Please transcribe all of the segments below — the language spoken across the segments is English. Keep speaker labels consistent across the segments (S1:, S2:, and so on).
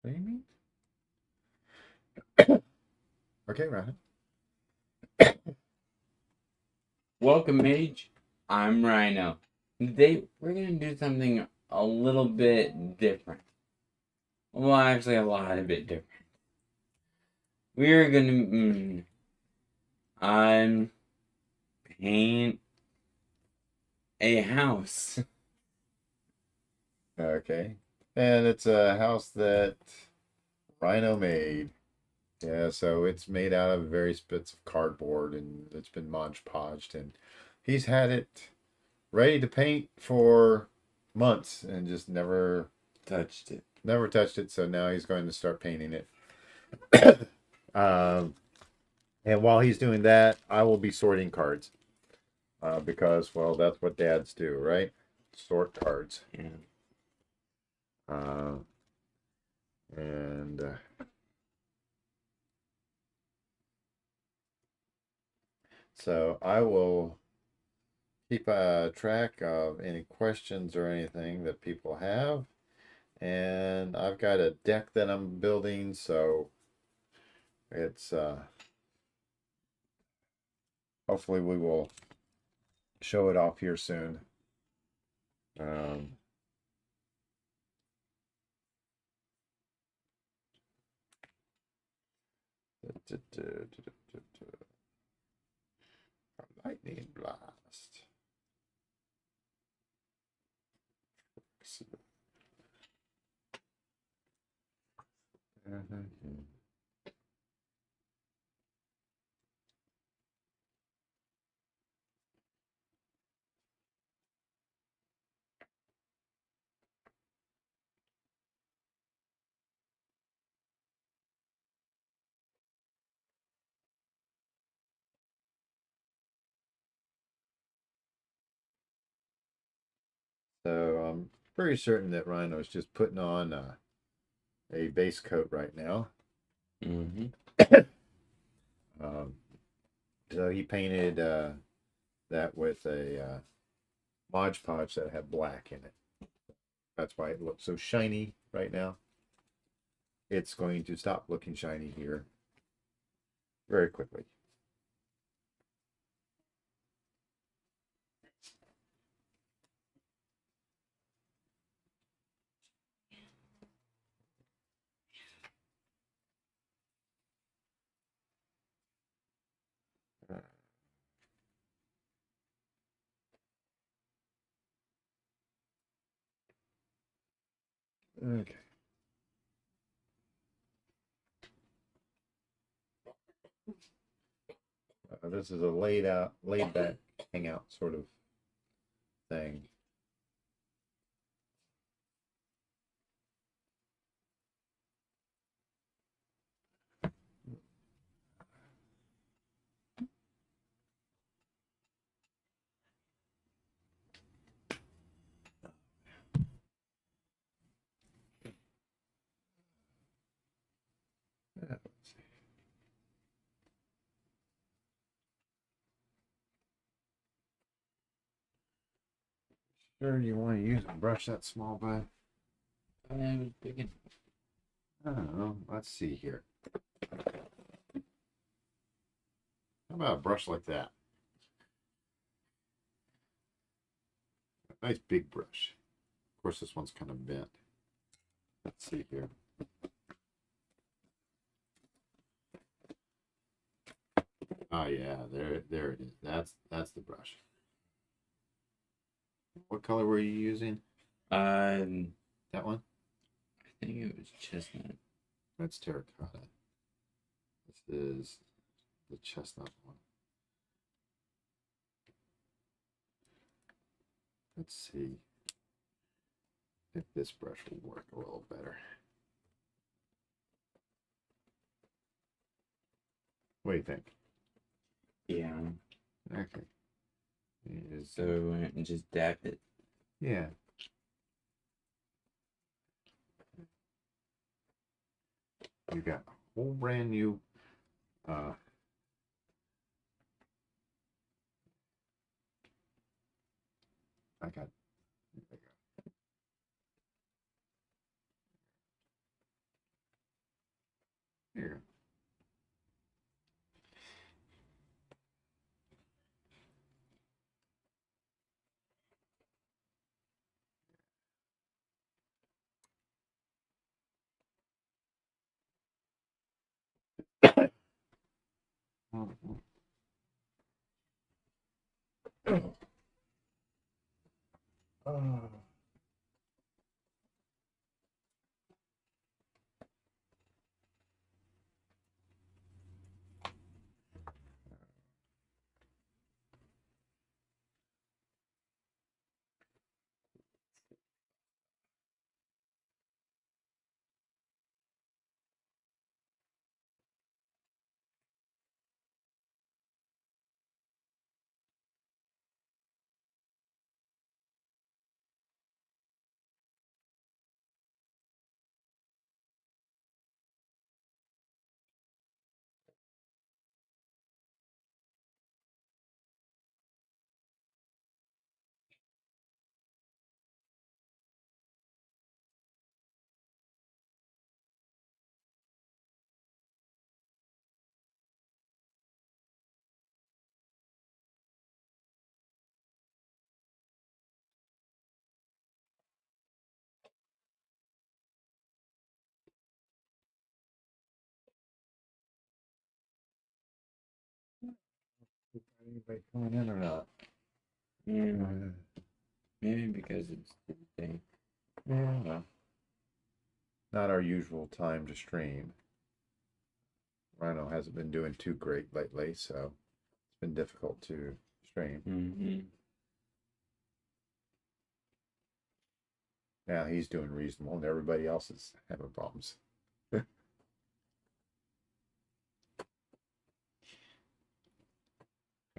S1: Maybe? Okay, Ryan.
S2: Welcome, Mage. I'm Rhino. Today, we're going to do something a little bit different. Well, actually, a lot of bit different. We're going to paint a house.
S1: Okay. And it's a house that Rhino made. Yeah, so it's made out of various bits of cardboard and it's been Mod Podged, and he's had it ready to paint for months and just
S2: Touched it.
S1: never touched it. So now he's going to start painting it. um, and while he's doing that, I will be sorting cards because, well, that's what dads do, right? Sort cards.
S2: Yeah.
S1: Uh, and so I will keep track of any questions or anything that people have. And I've got a deck that I'm building, so it's hopefully we will show it off here soon. Um, Lightning blast. So I'm pretty certain that Rhino is just putting on a base coat right now.
S2: Mm-hmm.
S1: Um, so he painted that with a Mod Podge that had black in it. That's why it looks so shiny right now. It's going to stop looking shiny here very quickly. Okay. This is a laid back hangout sort of thing. Let's see. Sure, you want to use a brush that small, bud?
S2: I was thinking.
S1: I don't know. Let's see here. How about a brush like that? A nice big brush. Of course, this one's kind of bent. Let's see here. Oh yeah, there it is. That's the brush. What color were you using?
S2: Um,
S1: That one?
S2: I think it was chestnut.
S1: That's terracotta. This is the chestnut one. Let's see if this brush will work a little better. What do you think?
S2: Yeah.
S1: Okay.
S2: So we went and just dabbed it.
S1: Yeah. You got a whole brand new uh I got Here. Oh. Anybody coming in or not?
S2: Yeah. Maybe because it's Tuesday.
S1: Yeah. Well, not our usual time to stream. Rhino hasn't been doing too great lately, so it's been difficult to stream.
S2: Mm-hmm.
S1: Now he's doing reasonable, and everybody else is having problems.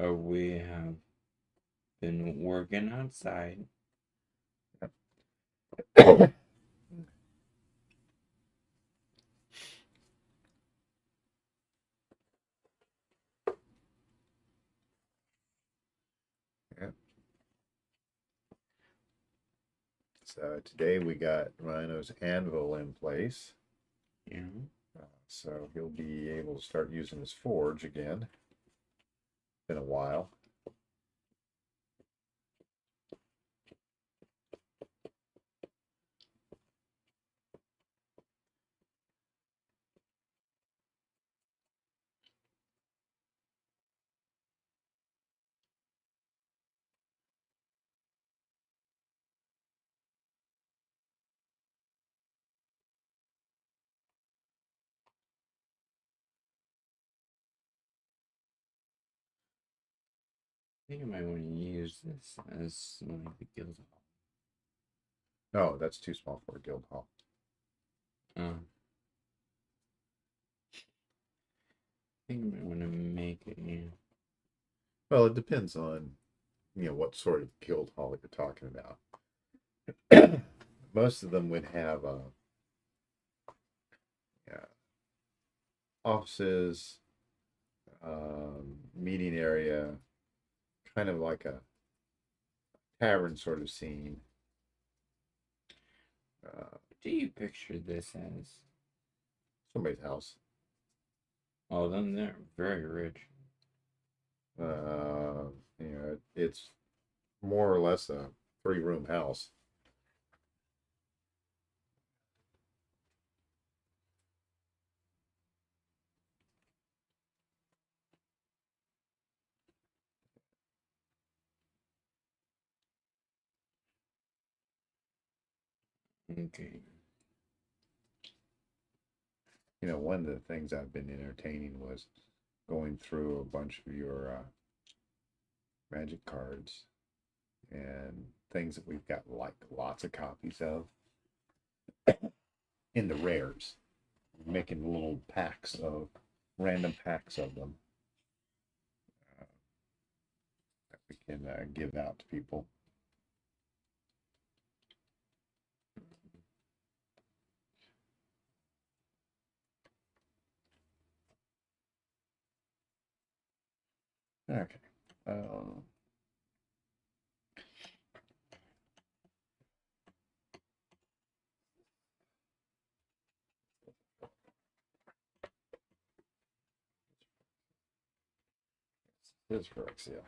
S2: We have been working outside.
S1: Yeah. So today we got Rhino's anvil in place.
S2: Yeah.
S1: So he'll be able to start using his forge again. Been a while.
S2: I think I might want to use this as like the guild hall.
S1: No, that's too small for a guild hall.
S2: I think I might want to make it. Yeah.
S1: Well, it depends on, what sort of guild hall you're talking about. Most of them would have yeah, offices, meeting area, kind of like a tavern sort of scene.
S2: What do you picture this as?
S1: Somebody's house.
S2: Oh, then they're very rich.
S1: It's more or less a 3-room house.
S2: Okay.
S1: One of the things I've been entertaining was going through a bunch of your magic cards and things that we've got like lots of copies of in the rares, making little random packs of them that we can give out to people. Okay. It is correct, yeah.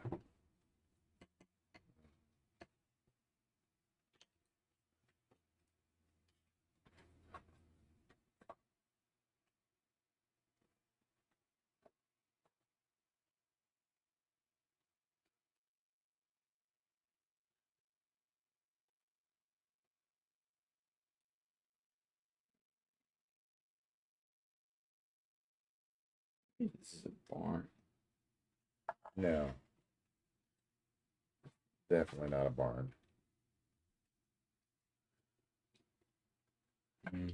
S2: This is a barn.
S1: No. Definitely not a barn.
S2: Mm.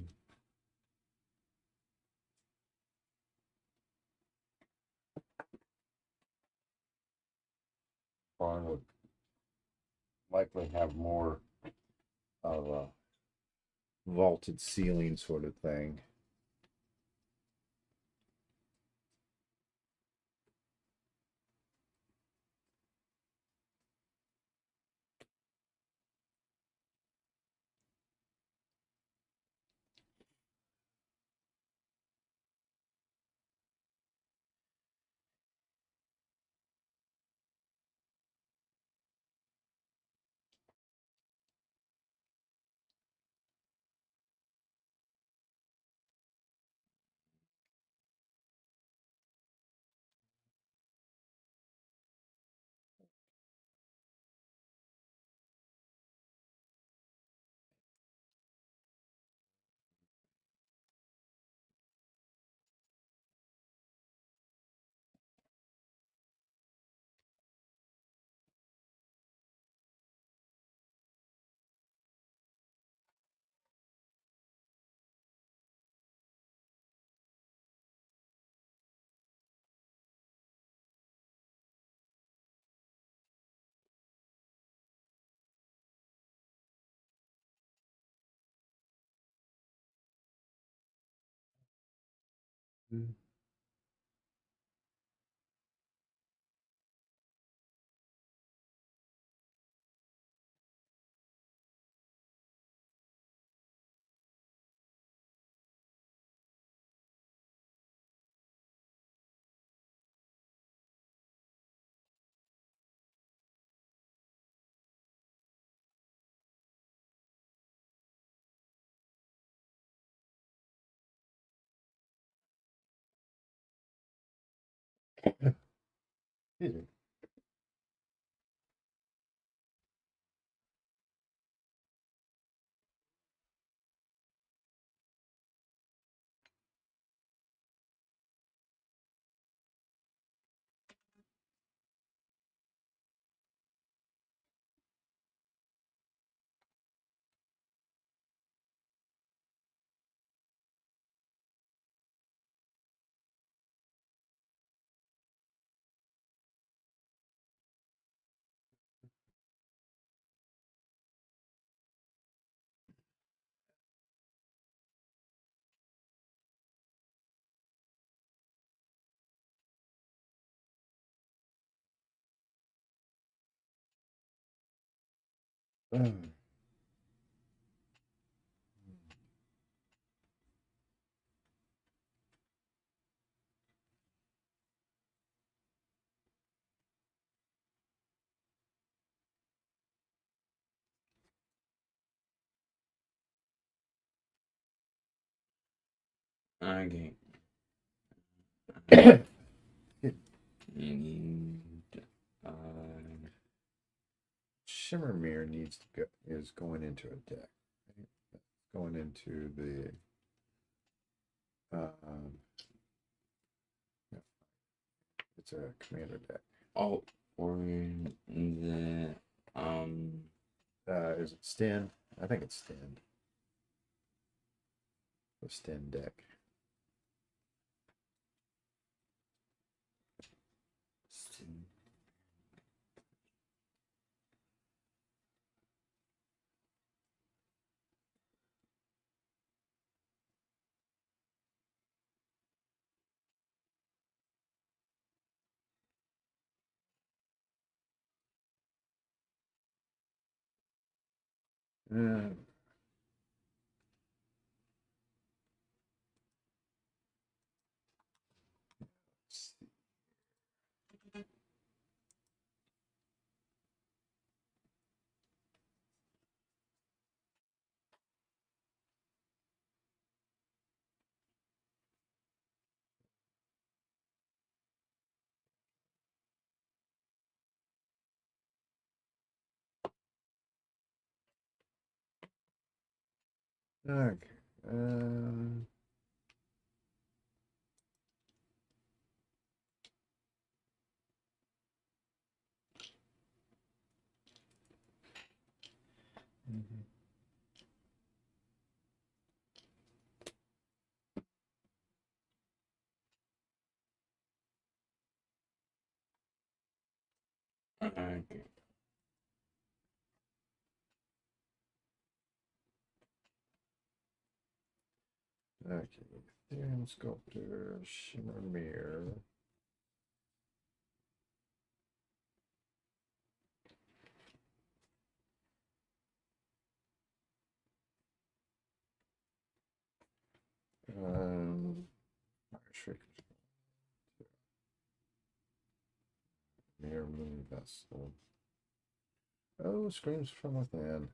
S1: Barn would likely have more of a vaulted ceiling sort of thing. Mm. Excuse me. Mm.
S2: Okay. And, uh,
S1: Shimmer mirror needs to go is going into a deck. Right? Going into the no, it's a commander deck.
S2: oh, or the um.
S1: Is it Sten? I think it's Sten. The Sten deck. Uh, Okay. Um, mhm.
S2: Okay.
S1: Okay. Ethereum sculptor, shimmer mirror. Trick mirror moon vessel. Oh, screams from within.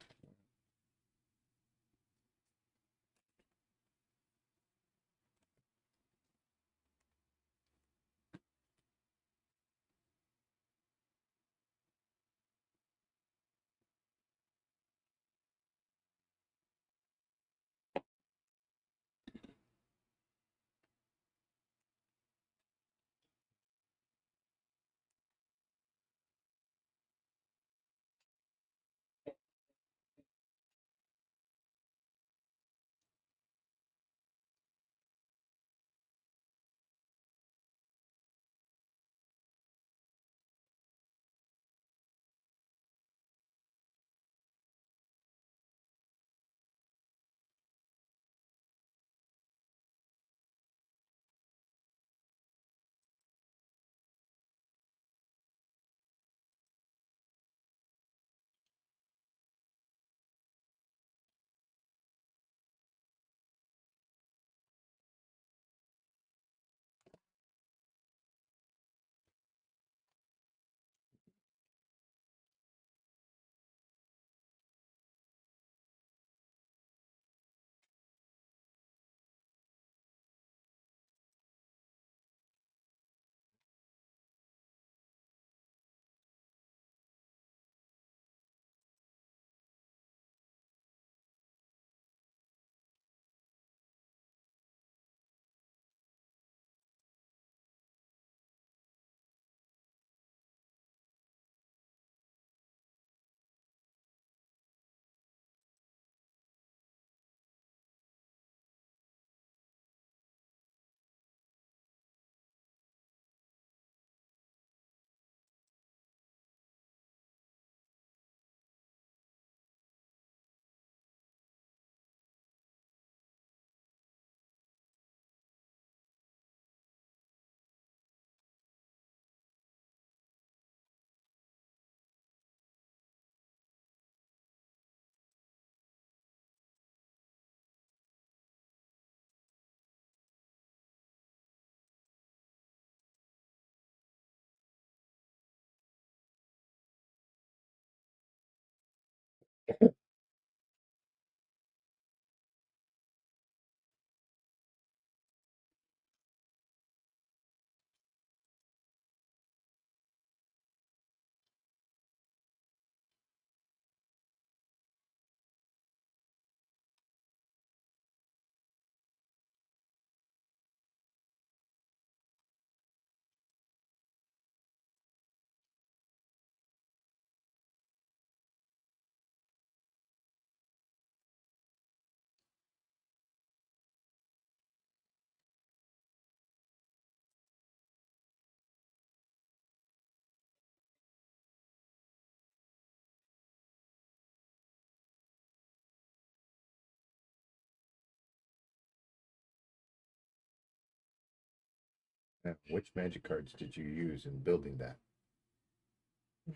S1: Now, which magic cards did you use in building that?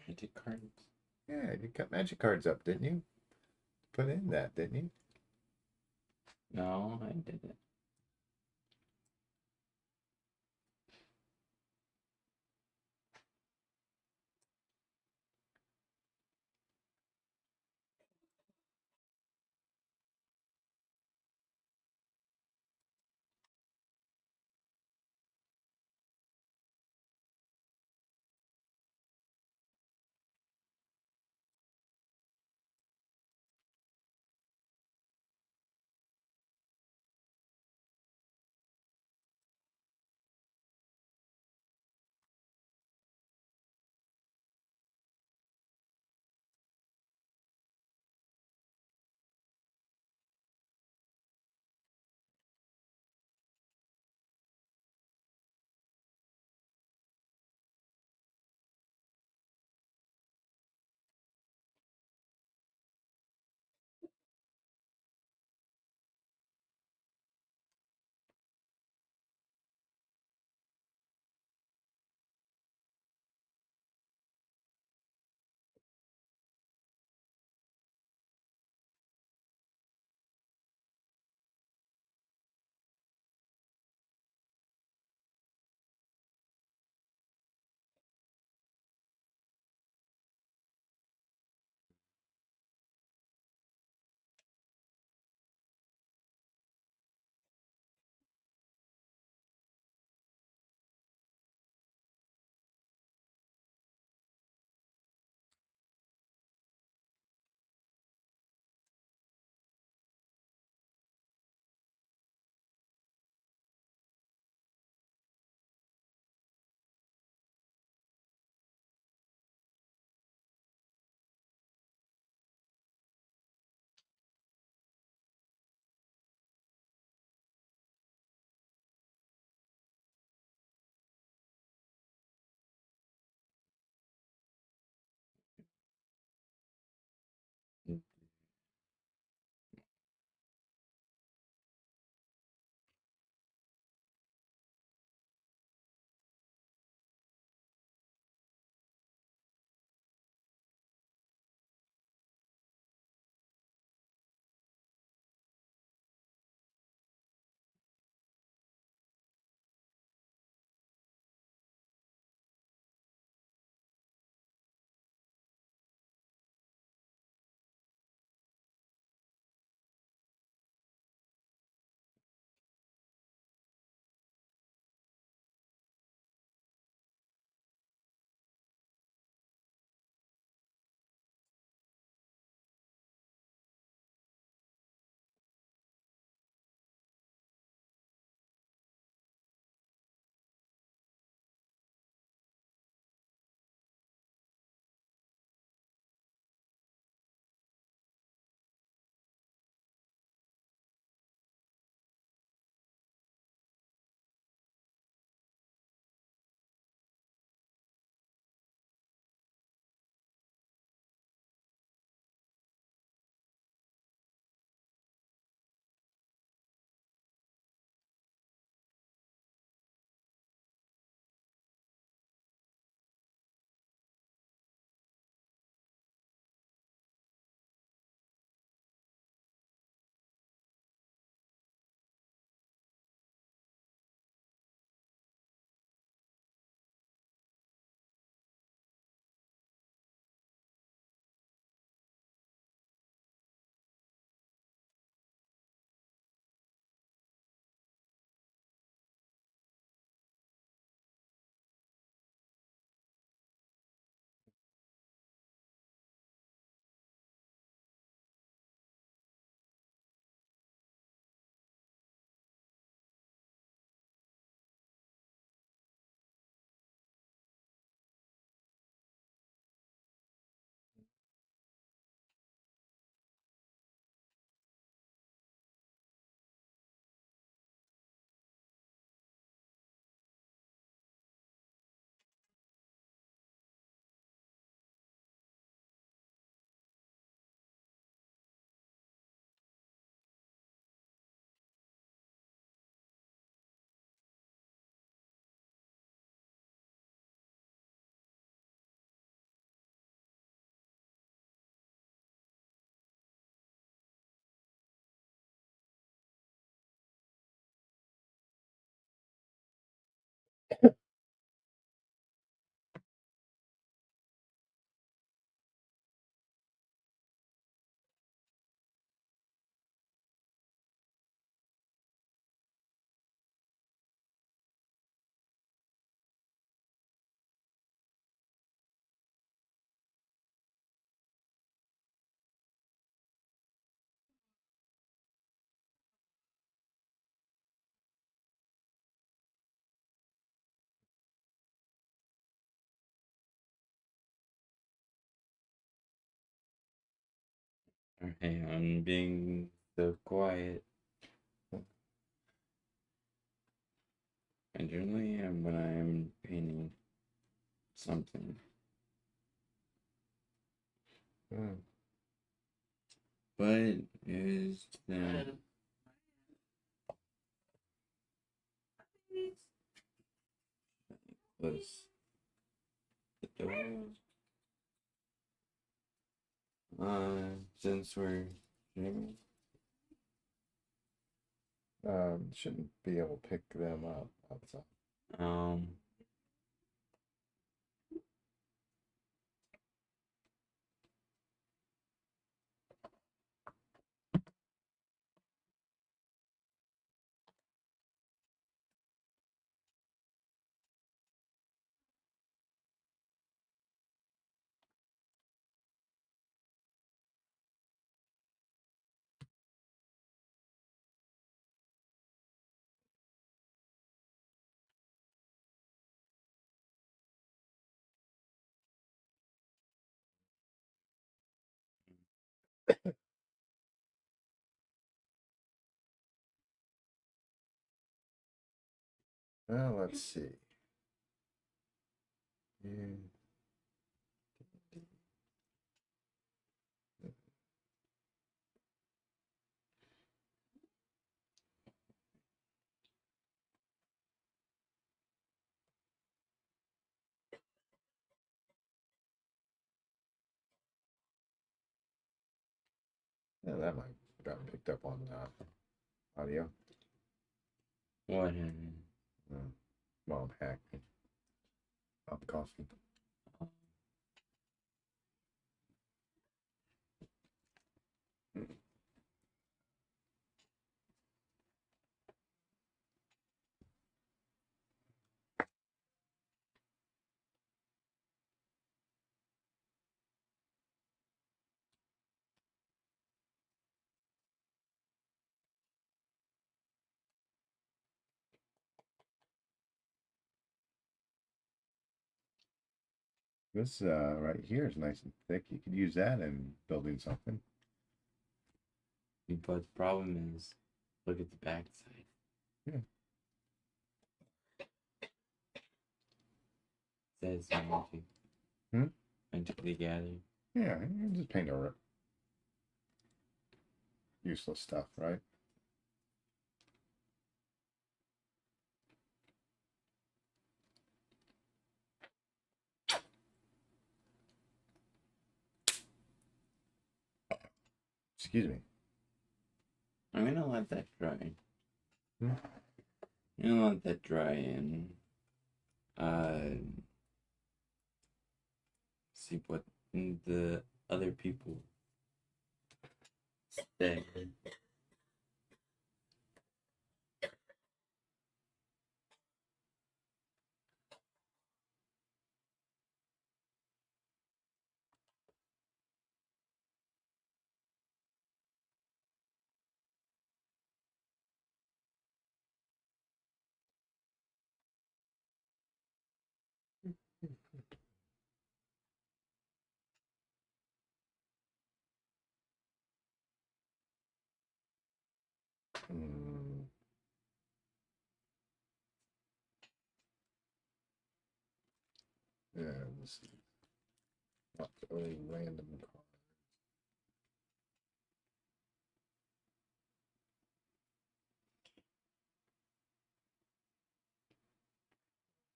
S2: Magic cards.
S1: Yeah, you cut magic cards up, didn't you? Put in that, didn't you?
S2: No, I didn't. Okay, I'm being so quiet. I generally am when I'm painting something. But is that close the door? Since we're streaming.
S1: Shouldn't be able to pick them up outside. Well, let's see. Yeah. Yeah, that might have gotten picked up on audio.
S2: What happened?
S1: Mom hacked up coffee. This right here is nice and thick. You could use that in building something.
S2: But the problem is, look at the back side.
S1: Yeah.
S2: It says magically gathered.
S1: Yeah, you just paint over it. Useless stuff, right? Excuse me.
S2: I'm gonna let that dry.
S1: Hmm?
S2: I'm gonna let that dry and see what the other people say.
S1: Mm. Yeah, this is not really random cards.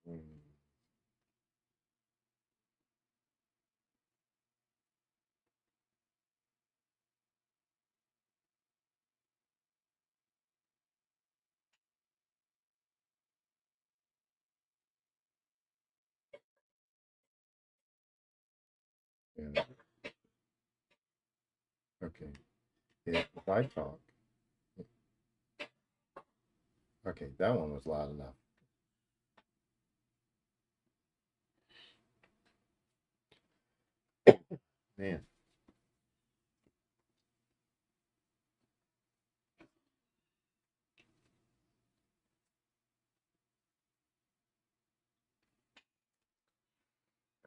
S1: Mm. Yeah. Okay. If I talk. Okay, that one was loud enough. Man.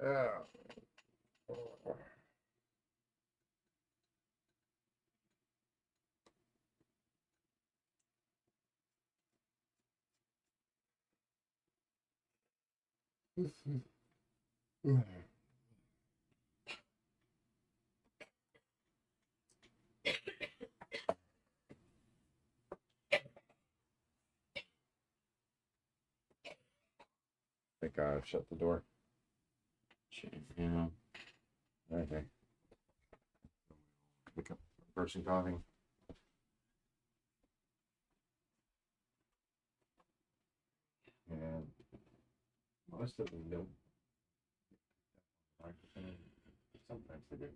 S1: Oh. Thank God I shut the door.
S2: Yeah.
S1: Okay. Pick up person coughing. And most of them don't. Sometimes they do.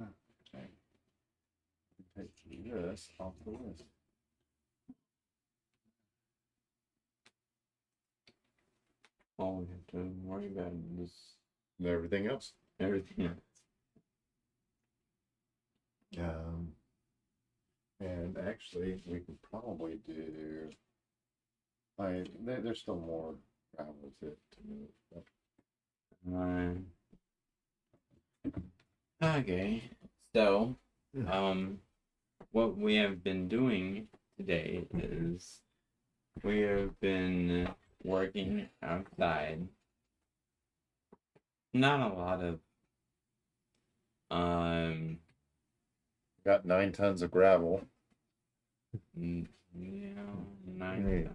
S1: Okay. Take this off the list.
S2: All we have to worry about is
S1: And everything else.
S2: everything else.
S1: And actually, we could probably do. There's still more gravel to move. But
S2: Okay. So,
S1: Yeah.
S2: what we have been doing today is we have been working outside. Not a lot of
S1: Got 9 tons of gravel.
S2: yeah, nine
S1: Hey.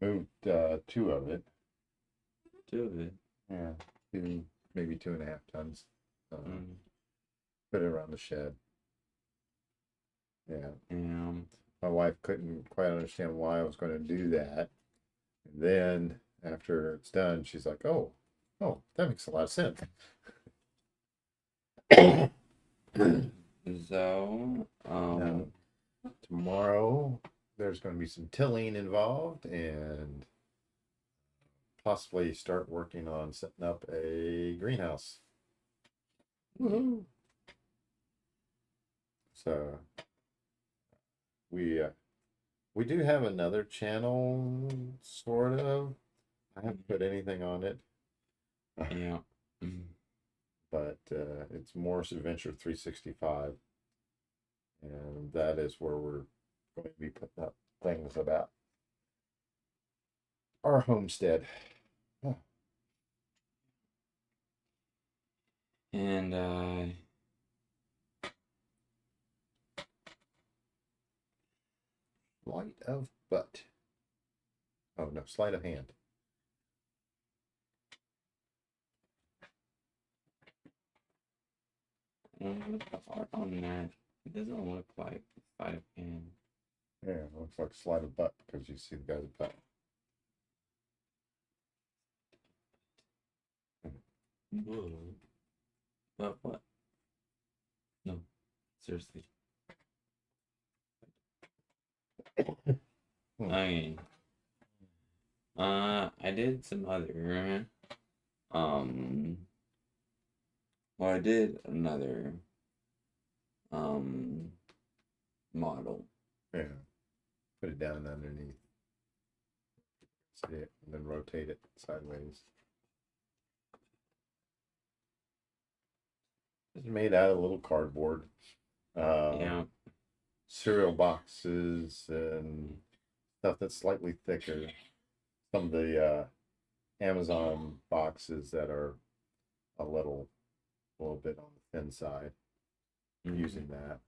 S1: Moved 2 of it.
S2: 2 of it.
S1: Yeah, maybe 2.5 tons. Put it around the shed. Yeah. My wife couldn't quite understand why I was going to do that. And then after it's done, she's like, "Oh, that makes a lot of sense."
S2: So,
S1: Now, tomorrow there's going to be some tilling involved and possibly start working on setting up a greenhouse. Woohoo! So we do have another channel, sort of. I haven't put anything on it.
S2: yeah.
S1: But it's Morris Adventure 365. And that is where we're going to be putting up things about our homestead.
S2: And
S1: Sleight of butt. Oh no, sleight of hand.
S2: look the art on that. It doesn't look like sleight of hand.
S1: Yeah, it looks like sleight of butt because you see the guy's butt.
S2: Whoa. But what? No, seriously. Okay. I did some other well, I did another model.
S1: Yeah. Put it down underneath. See it, and then rotate it sideways. It's made out of little cardboard.
S2: Yeah.
S1: Cereal boxes and stuff that's slightly thicker. Some of the Amazon boxes that are a little bit on the thin side. Using that.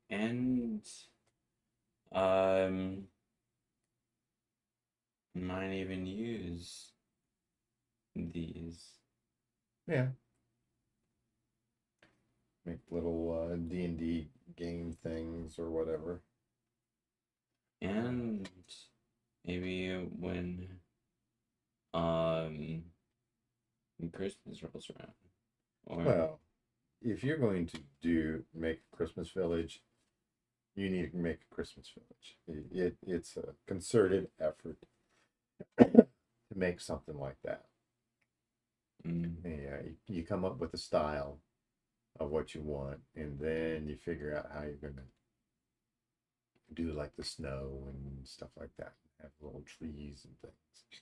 S2: And might even use these.
S1: Yeah. Make little D&D game things or whatever.
S2: And maybe um when Christmas rolls around. Or
S1: Well, if you're going to make a Christmas village, you need to make a Christmas village. It's a concerted effort to make something like that. Yeah, you come up with a style of what you want, and then you figure out how you're gonna do like the snow and stuff like that. Have little trees and things.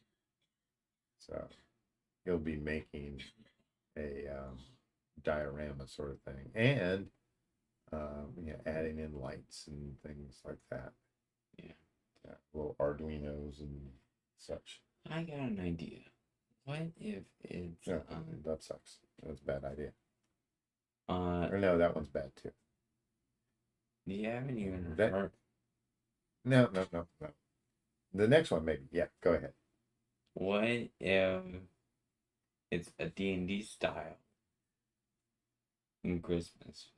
S1: So you'll be making a diorama sort of thing, and adding in lights and things like that. Yeah, little Arduinos and such.
S2: I got an idea. What if it's
S1: No, that sucks. That's a bad idea.
S2: uh
S1: Or no, that one's bad too.
S2: you haven't even
S1: That-
S2: heard
S1: No. The next one, maybe. Yeah, go ahead.
S2: what if it's a D&D style in Christmas?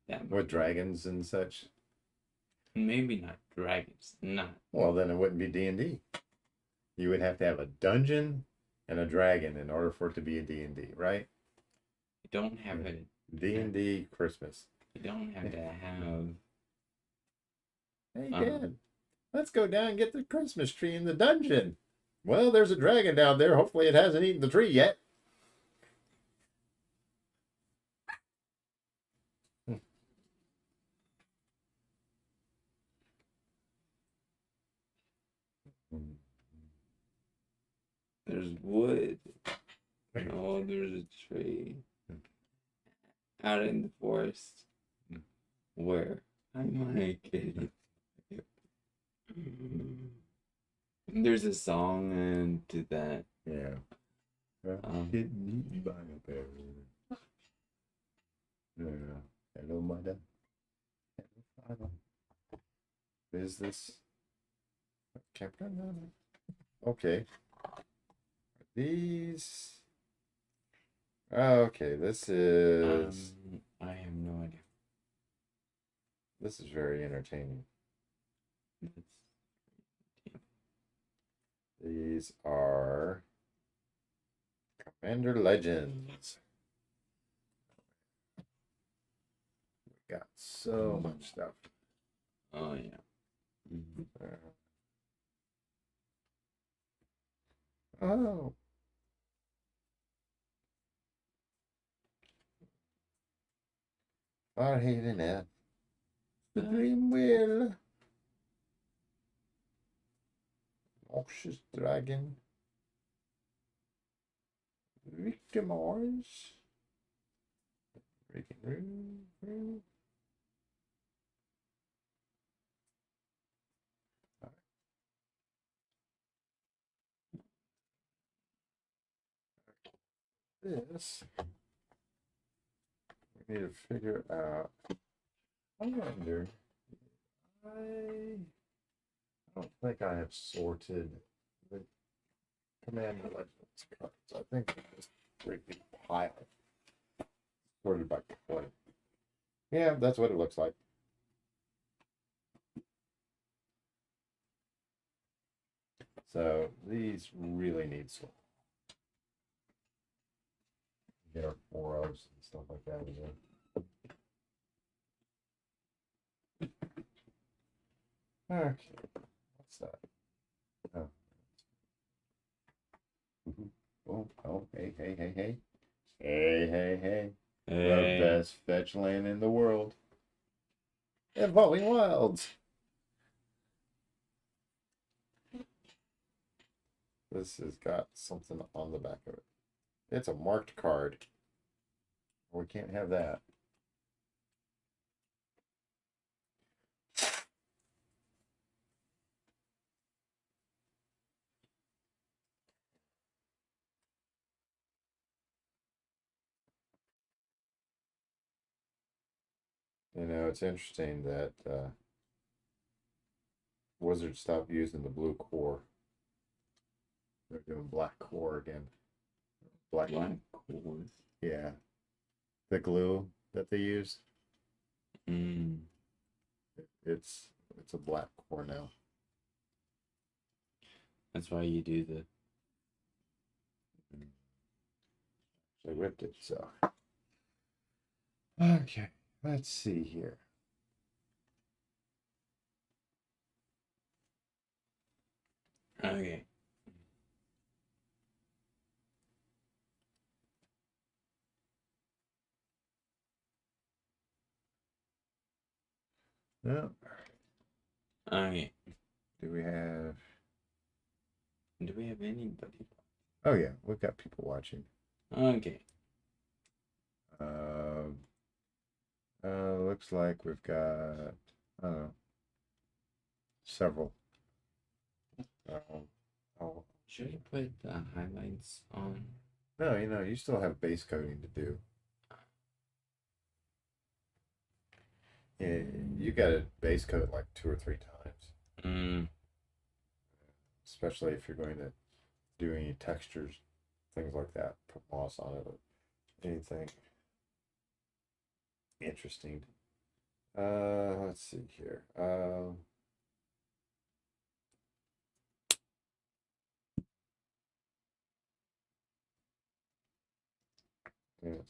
S2: That
S1: With dragons and such.
S2: maybe not dragons, not
S1: Well, then it wouldn't be D&D. You would have to have a dungeon and a dragon in order for it to be a D&D, right?
S2: you don't have it.
S1: D&D Christmas.
S2: You don't have to have
S1: Hey, Dad, let's go down and get the Christmas tree in the dungeon. Well, there's a dragon down there. Hopefully it hasn't eaten the tree yet.
S2: there's wood. Oh, there's a tree out in the forest where I might get it. There's a song into that.
S1: Yeah. Getting eaten by a bear. Yeah. Hello, mother. Hello, father. Is this Captain? Okay. These. Okay, this is.
S2: I have no idea.
S1: This is very entertaining. These are Commander Legends. We got so much stuff.
S2: Oh yeah.
S1: Oh. Farhaven F. The Dream Wheel. Noxious Dragon. Victimars. Breaking Room. This we need to figure out. I wonder. I don't think I have sorted the Commander Legends cards. I think they're just a great big pile. Sorted by color. Yeah, that's what it looks like. So these really need sorting. Get our 4-Os and stuff like that again. Okay, what's that? Oh. Oh, hey. Hey. The best fetch land in the world. Evolving Wilds. This has got something on the back of it. It's a marked card. We can't have that. You know, it's interesting that Wizards stopped using the blue core. They're doing black core again. Black
S2: core.
S1: Yeah. The glue that they use.
S2: Mm.
S1: It's a black Cornell.
S2: That's why you do the.
S1: So I ripped it. So okay, let's see here.
S2: Okay.
S1: Yeah.
S2: Okay.
S1: Do we have?
S2: Do we have anybody?
S1: Oh yeah, we've got people watching.
S2: Okay.
S1: Looks like we've got several. Oh,
S2: Should I put the highlights on?
S1: no, you still have base coding to do. Yeah, you got to base code like 2 or 3 times,
S2: Mm.
S1: especially if you're going to do any textures, things like that. Put moss on it or anything interesting. Let's see here. Yeah.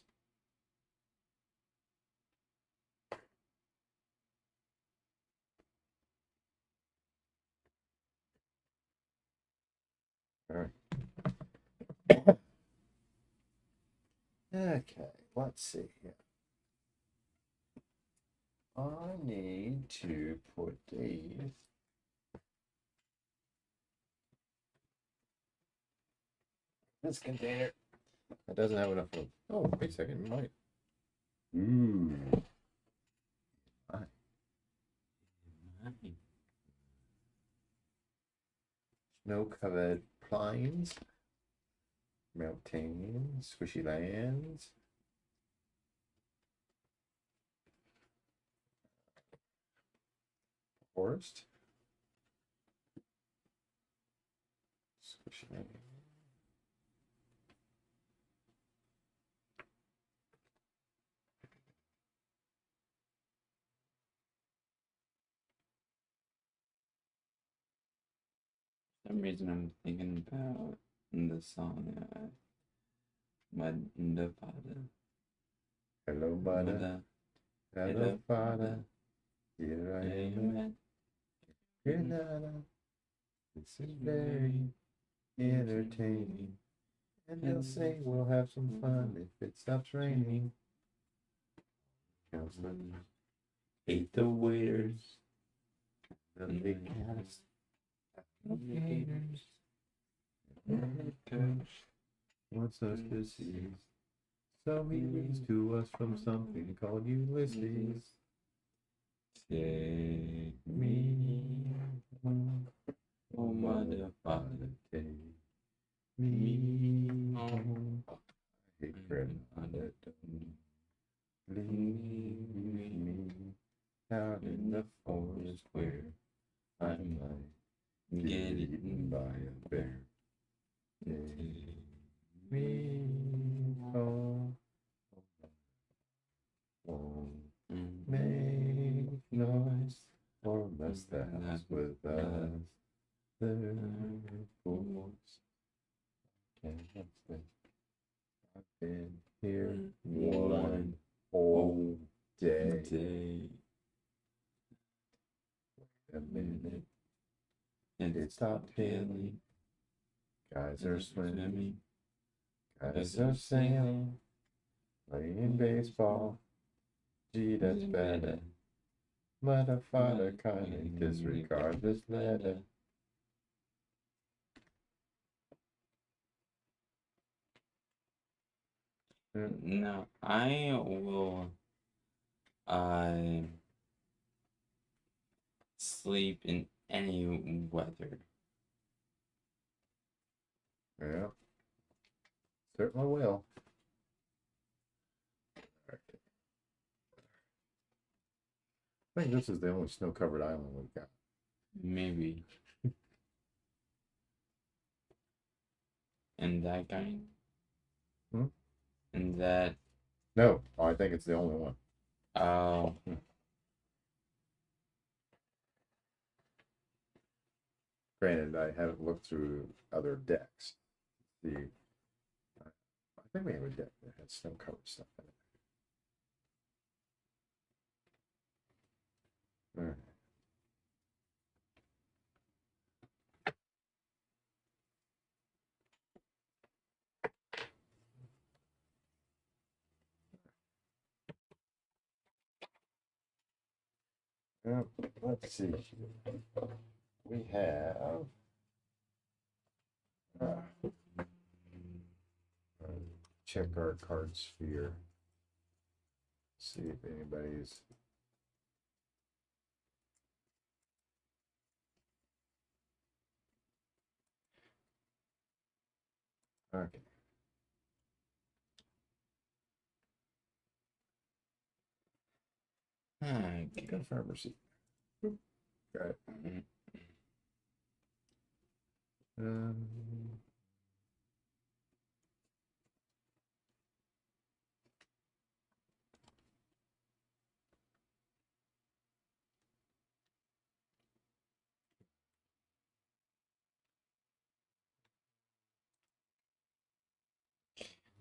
S1: All right. Okay, let's see here. I need to put these. This container. It doesn't have enough room. Oh, wait a second, it might. Ooh. Fine. Snow-covered plains, mountains, squishy lands. Forest. Squishy land.
S2: For some reason I'm thinking about the song Mud Father.
S1: Hello, mother. Hello, father. Here I am. Granada. This is very entertaining. And they'll say we'll have some fun if it stops raining. Counselor ate the waiters. The big cats. Alligators. What's us to see? So he reads to us from something called Ulysses. Take me home, oh mother, father, take me home. I hate Granada, leave me out in the forest where I might get eaten by a bear. Take me home, won't make noise or mess the house with us. The fools can't stay. I've been here one whole day. A minute, and it stopped hailing. Guys are swimming, guys are sailing, playing baseball. Gee, that's better. Mother, father, kindly disregard this letter.
S2: No, I will sleep in any weather.
S1: Yeah, certainly will. I think this is the only snow-covered island we've got.
S2: Maybe. And that guy.
S1: Hmm?
S2: And that.
S1: No, I think it's the only one.
S2: Oh.
S1: Granted, I haven't looked through other decks. I think we have a deck that has snow covered stuff in it. All right. Let's see. We have. Check our card sphere. See if anybody's. Okay.
S2: Okay.
S1: Confirm receipt. Got it. Um,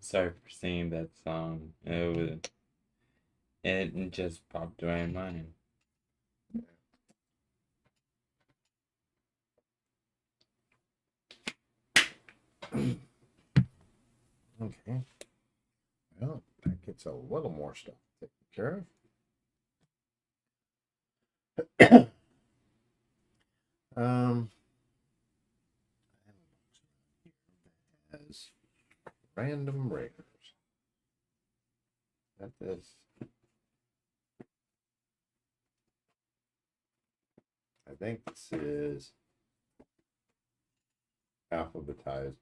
S2: Sorry for singing that song. It just popped to my mind.
S1: okay. Well, that gets a little more stuff taken care of. As random rares. That is. I think this is alphabetized.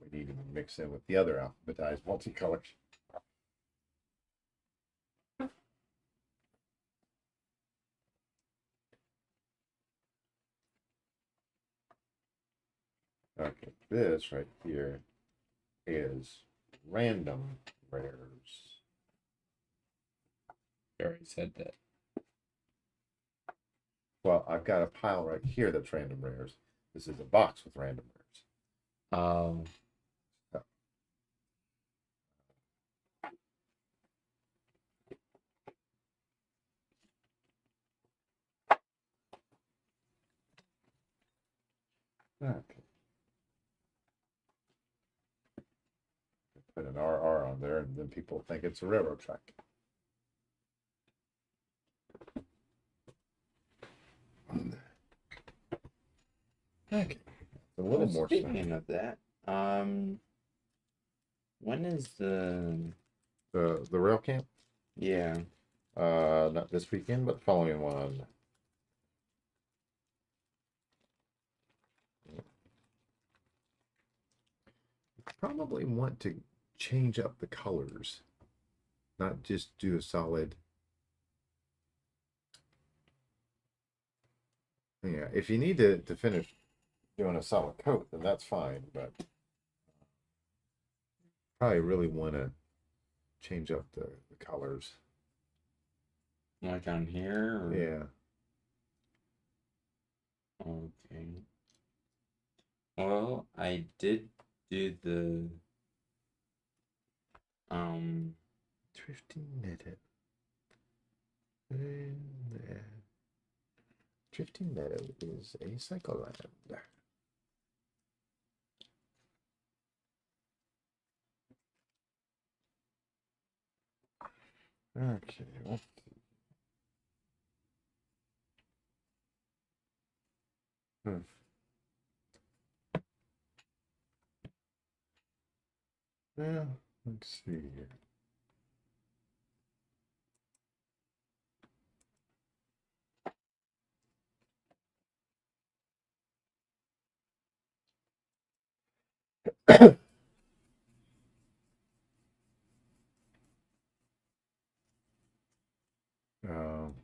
S1: We need to mix in with the other alphabetized multicolors. Okay, this right here is random rares.
S2: I already said that.
S1: Well, I've got a pile right here that's random rares. This is a box with random rares. Okay. Put an RR on there, and then people think it's a railroad track. Okay. A little more.
S2: Speaking of that, when is the
S1: rail camp?
S2: Yeah.
S1: Not this weekend, but the following one. Probably want to change up the colors, not just do a solid. Yeah, if you need to finish doing a solid coat, then that's fine, but probably really want to change up the colors.
S2: Like on here? Or...
S1: Yeah.
S2: Okay. Well, I did do the
S1: Drifting Meadow. Drifting Meadow is a cycle land. Okay. Let's see. Well, let's see here. Um,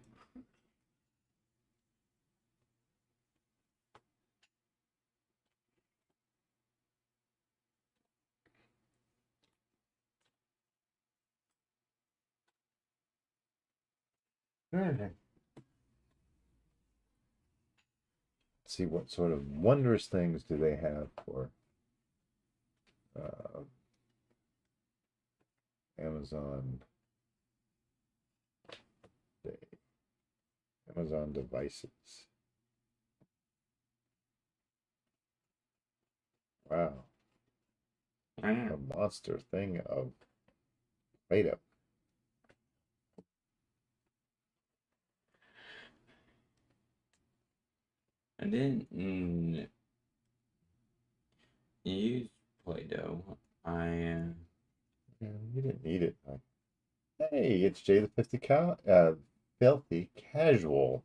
S1: okay. see what sort of wondrous things do they have for uh, Amazon Amazon devices. Wow,
S2: I
S1: a monster thing of Play-Doh.
S2: didn't use Play-Doh.
S1: Yeah, you didn't need it. Hey, it's Jay the Filthy Casual.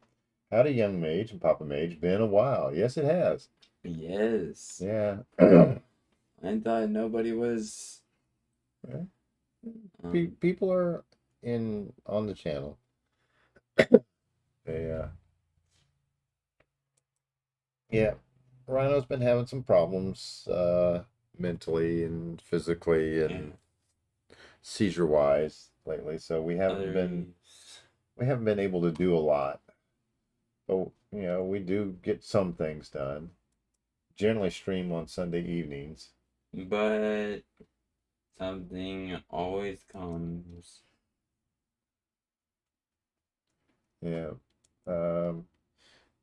S1: Howdy, young mage and Papa Mage. Been a while. Yes, it has.
S2: Yes.
S1: Yeah.
S2: I thought nobody was.
S1: People are in on the channel. They yeah. Rhino's been having some problems mentally and physically and seizure wise lately, so we haven't been able to do a lot. But we do get some things done. Generally stream on Sunday evenings.
S2: But something always comes.
S1: Yeah.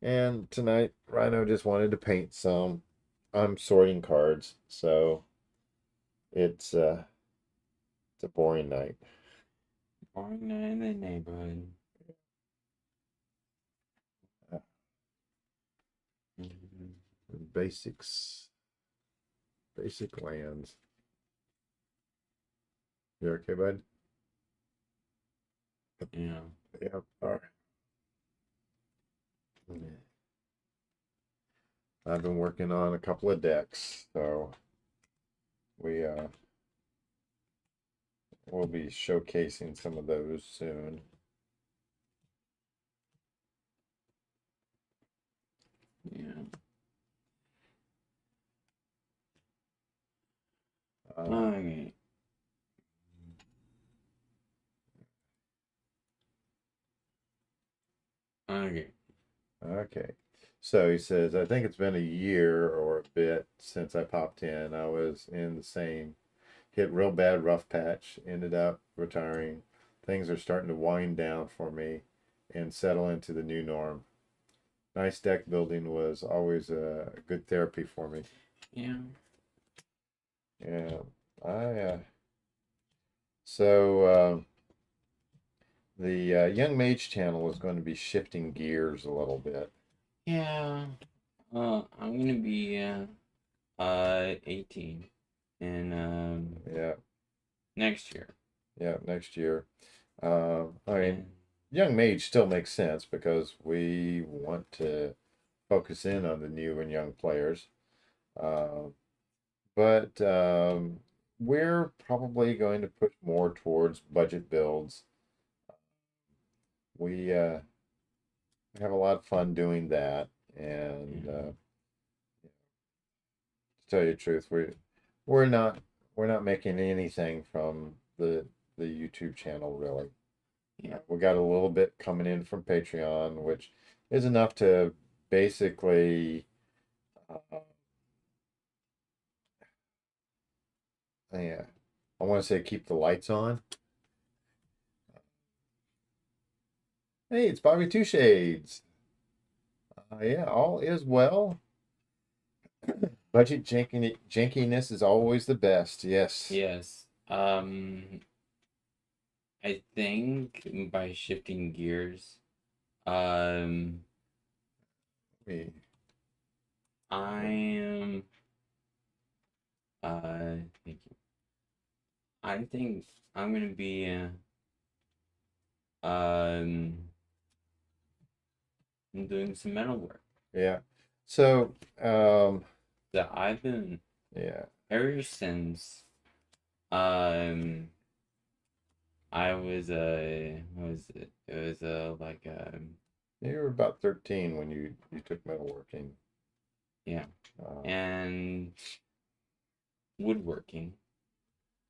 S1: And tonight Rhino just wanted to paint some. I'm sorting cards, so it's a boring night.
S2: Boring night in the neighborhood.
S1: Basics. Basic lands. You okay, bud?
S2: Yeah.
S1: Yeah. All right. I've been working on a couple of decks, so we'll be showcasing some of those soon.
S2: Yeah. Okay. Okay.
S1: Okay. So he says, I think it's been a year or a bit since I popped in. I was in the same hit real bad rough patch, ended up retiring. Things are starting to wind down for me and settle into the new norm. Nice deck building was always a good therapy for me.
S2: Yeah.
S1: Yeah. I so the Young Mage channel is going to be shifting gears a little bit.
S2: Yeah. I'm gonna be 18 and
S1: Yeah.
S2: next year.
S1: Yeah, next year. I mean, Young Mage still makes sense because we want to focus in on the new and young players. But we're probably going to push more towards budget builds. We have a lot of fun doing that, and to tell you the truth, we're not we're not making anything from the YouTube channel really.
S2: Yeah.
S1: We got a little bit coming in from Patreon, which is enough to basically yeah, I want to say keep the lights on. Hey, it's Bobby Two Shades. Yeah, all is well. Budget jankiness is always the best. Yes.
S2: Yes. I think by shifting gears, um,
S1: Me.
S2: I am. Thank you. I think I'm gonna be doing some metal work.
S1: Yeah. So,
S2: That I've been
S1: yeah.
S2: ever since I was what was it? It was like
S1: You were about 13 when you took metalworking.
S2: yeah, and woodworking.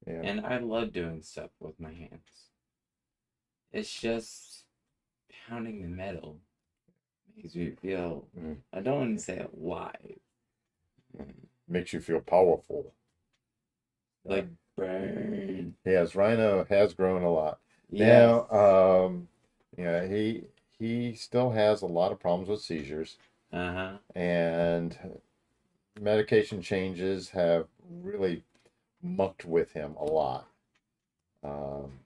S1: Yeah.
S2: And I love doing stuff with my hands. It's just pounding the metal makes me feel,
S1: Mm.
S2: I don't want to say alive.
S1: Makes you feel powerful.
S2: Like burn.
S1: Yes, Rhino has grown a lot.
S2: Yes.
S1: Now, yeah, he still has a lot of problems with seizures,
S2: Uh-huh.
S1: and medication changes have really mucked with him a lot. Um,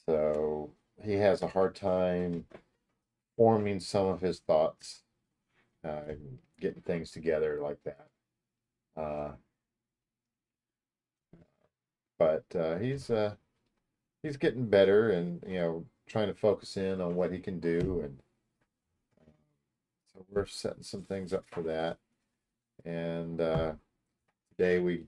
S1: so he has a hard time forming some of his thoughts, getting things together like that. Uh, but he's getting better, and trying to focus in on what he can do, and so we're setting some things up for that. And today we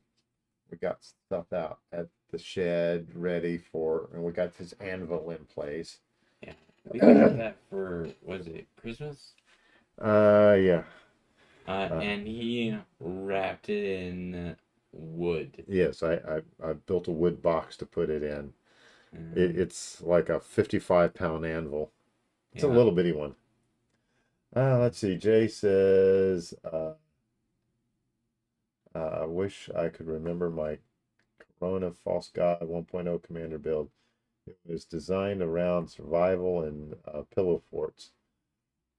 S1: got stuff out at the shed ready for, and we got this anvil in place.
S2: Yeah. We got that for, was it Christmas?
S1: Yeah.
S2: And he wrapped it in wood.
S1: Yes, I built a wood box to put it in.
S2: Mm,
S1: It's like a 55-pound anvil. It's a
S2: yeah.
S1: little bitty one. Let's see. Jay says, I wish I could remember my Corona False God 1.0 Commander build. It was designed around survival and pillow forts.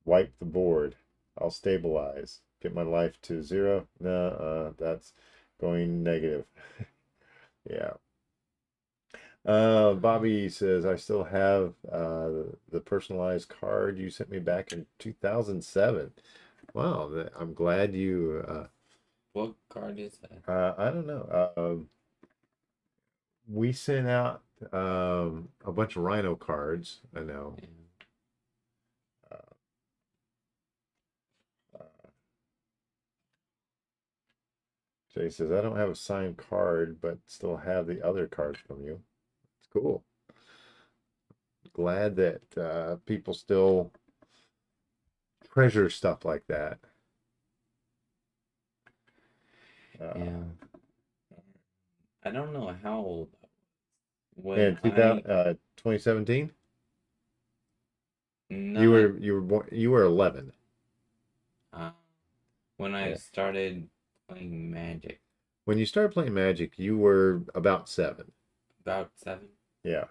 S1: Wipe the board. I'll stabilize. Get my life to 0. No, that's going negative. Yeah. Bobby says, I still have the personalized card you sent me back in 2007. Wow, I'm glad you.
S2: What card is that?
S1: I don't know. We sent out a bunch of Rhino cards. I know.
S2: Yeah.
S1: Uh, Jay says, I don't have a signed card, but still have the other cards from you. It's cool. Glad that people still treasure stuff like that.
S2: Yeah. I don't know how old
S1: In
S2: when
S1: 2017, you
S2: not
S1: were you were 11.
S2: uh, when I
S1: Yeah.
S2: started playing Magic,
S1: When you started playing Magic, you were about 7.
S2: about 7.
S1: Yeah.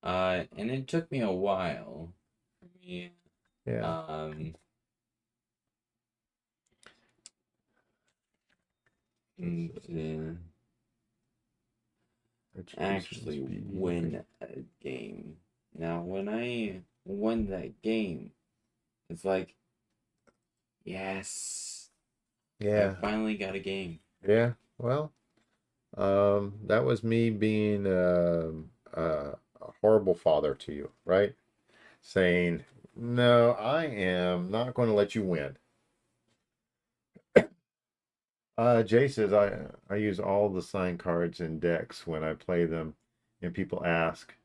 S2: And it took me a while for me
S1: Yeah.
S2: to actually win a game. Now, when I won that game, it's like, yes,
S1: Yeah.
S2: I finally got a game.
S1: Yeah. Well, that was me being a horrible father to you, right? Saying, no, I am not going to let you win. Jay says I use all the sign cards in decks when I play them, and people ask.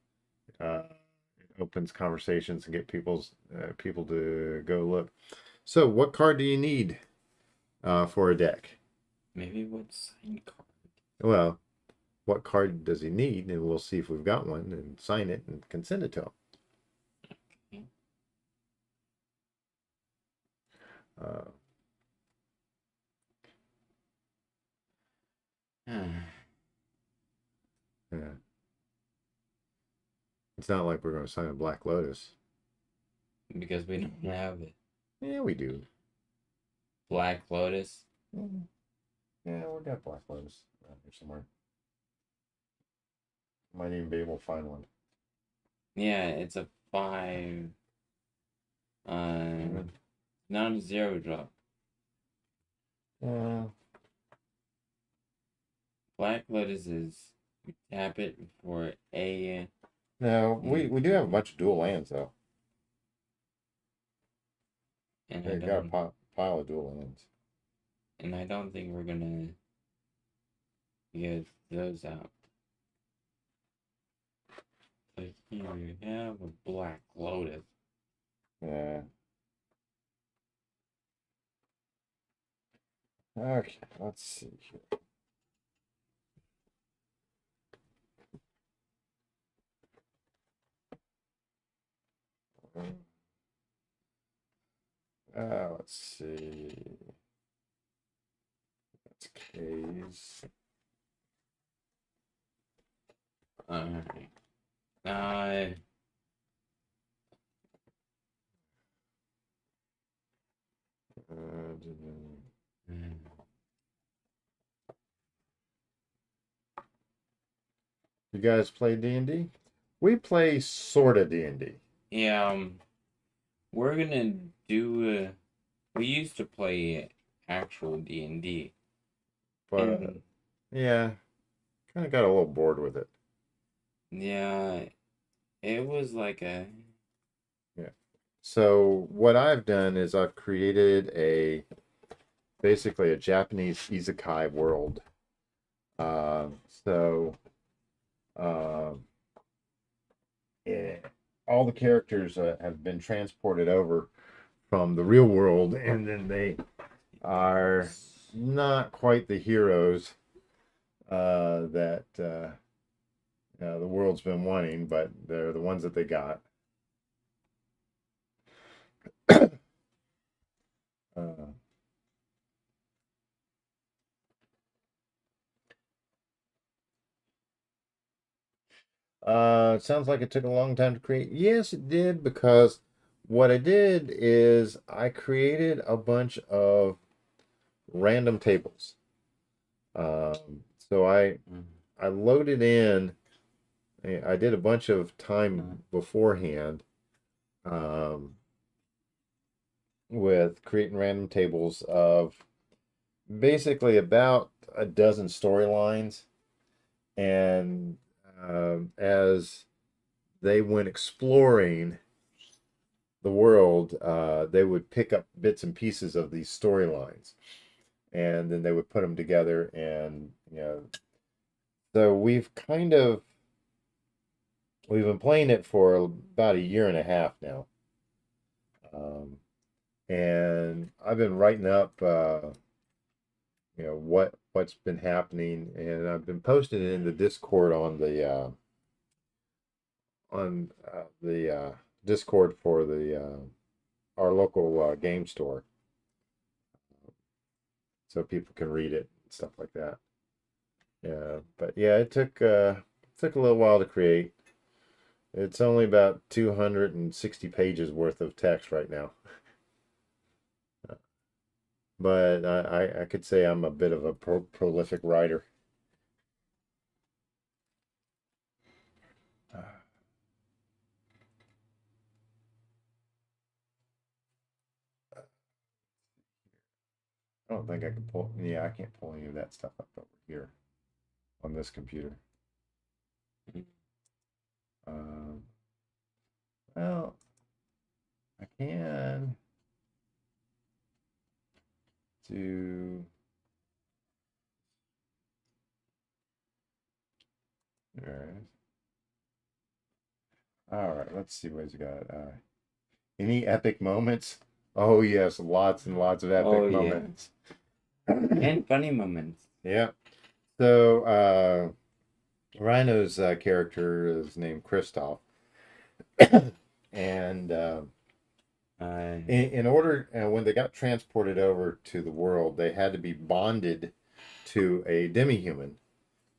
S1: It opens conversations and get people to go look. So, what card do you need for a deck?
S2: Maybe what sign card?
S1: Well, what card does he need, and we'll see if we've got one and sign it and can send it to him.
S2: Okay.
S1: Uh, yeah. It's not like we're going to sign a Black Lotus.
S2: Because we don't have it.
S1: Yeah, we do.
S2: Black Lotus.
S1: Mm-hmm. Yeah, we got Black Lotus around here somewhere. Might even be able to find one.
S2: Yeah, it's a 5. Not a 0 drop.
S1: Yeah.
S2: Black Lotus is you tap it for a.
S1: No, we do have a bunch of dual lands though.
S2: And
S1: Yeah,
S2: I
S1: got a
S2: don't.
S1: pile of dual lands.
S2: And I don't think we're gonna get those out. Like here you have a Black Lotus.
S1: Yeah. Okay, let's see here. Let's see. That's K's.
S2: Alright. Uh,
S1: You guys play D&D? We play sort of D&D.
S2: yeah, we're gonna do. We used to play actual D&D.
S1: But yeah, kind of got a little bored with it.
S2: Yeah, it was like a.
S1: Yeah. So what I've done is I've created basically a Japanese isekai world. So yeah, all the characters have been transported over from the real world, and then they are not quite the heroes that the world's been wanting, but they're the ones that they got. Uh, it sounds like it took a long time to create. Yes, it did, because what I did is I created a bunch of random tables. So I loaded in. I did a bunch of time beforehand with creating random tables of basically about a dozen storylines, and as they went exploring the world, they would pick up bits and pieces of these storylines, and then they would put them together, and so we've been playing it for about a year and a half now, and I've been writing up what's been happening, and I've been posting it in the Discord on the Discord for the our local game store, so people can read it and stuff like that. Yeah, but yeah, it took a little while to create. It's only about 260 pages worth of text right now. But I could say I'm a bit of a prolific writer. I don't think I can pull. Yeah, I can't pull any of that stuff up over here on this computer. Um, well, I can do. There it is. All right, let's see what he's got. Any epic moments? Oh yes, lots and lots of epic moments.
S2: And funny moments.
S1: Yeah. So Rhino's character is named Kristoff, and in order, when they got transported over to the world, they had to be bonded to a demi-human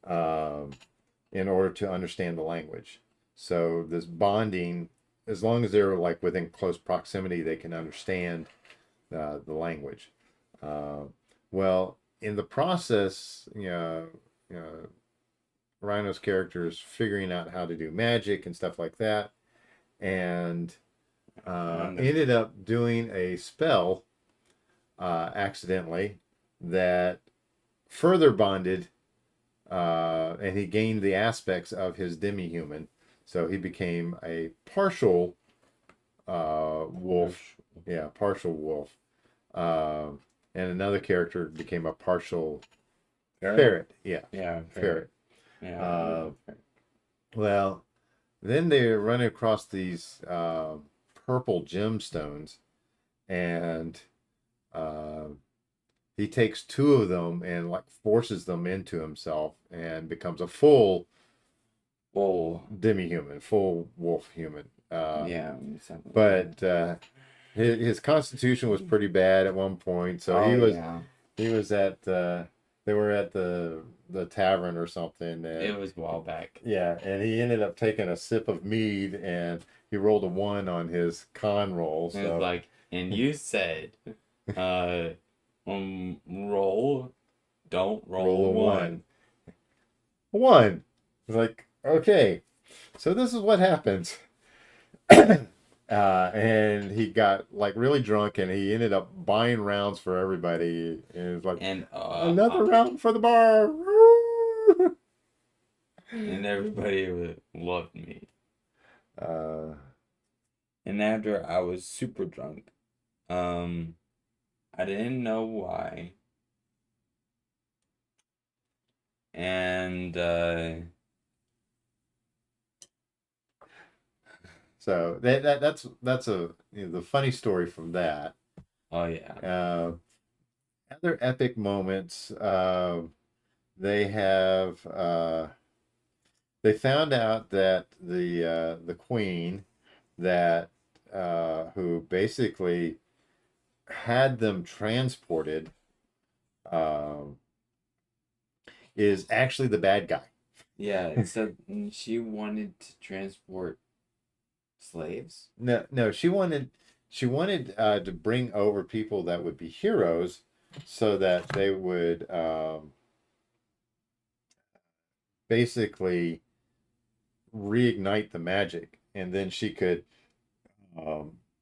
S1: in order to understand the language. So this bonding, as long as they're like within close proximity, they can understand the language. Well, in the process, Rhino's character is figuring out how to do magic and stuff like that, and ended up doing a spell accidentally that further bonded, and he gained the aspects of his demi-human, so he became a partial wolf. Yeah, partial wolf. And another character became a partial ferret. Yeah, ferret.
S2: Yeah.
S1: Well, then they run across these purple gemstones, and he takes two of them and like forces them into himself and becomes a full demi-human, full wolf human.
S2: Yeah.
S1: But his constitution was pretty bad at one point, so
S2: Oh yeah,
S1: he was at they were at the tavern or something,
S2: it
S1: and
S2: was a while back.
S1: yeah, and he ended up taking a sip of mead, and he rolled a 1 on his con roll.
S2: It was
S1: So
S2: like, and you said, uh, roll, don't roll
S1: roll
S2: a
S1: a
S2: one.
S1: 1. It's like, okay, so this is what happens. And he got like really drunk, and he ended up buying rounds for everybody. And it's like,
S2: And
S1: another round for the bar.
S2: and everybody loved me.
S1: uh,
S2: And after I was super drunk, um, I didn't know why, and
S1: so that's a the funny story from that.
S2: oh yeah,
S1: Other epic moments. They have they found out that the queen that who basically had them transported um, is actually the bad guy.
S2: yeah. So she wanted to transport slaves.
S1: No, she wanted to bring over people that would be heroes, so that they would basically reignite the magic, and then she could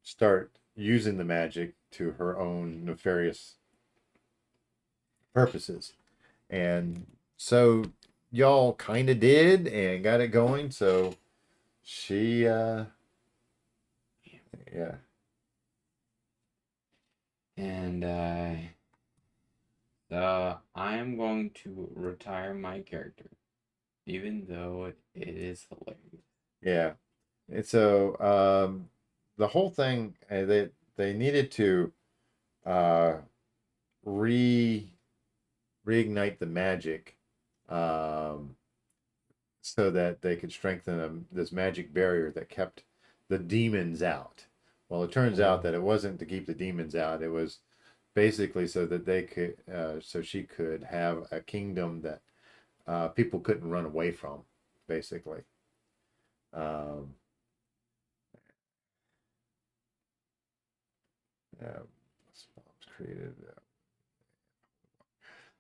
S1: start using the magic to her own nefarious purposes. And so y'all kind of did and got it going. So she, yeah,
S2: And so I am going to retire my character, even though it is hilarious.
S1: yeah. And so the whole thing, they needed to uh, re reignite the magic, um, so that they could strengthen this magic barrier that kept the demons out. Well, it turns out that it wasn't to keep the demons out. It was basically so that they could, so she could have a kingdom that people couldn't run away from, basically. Um, created,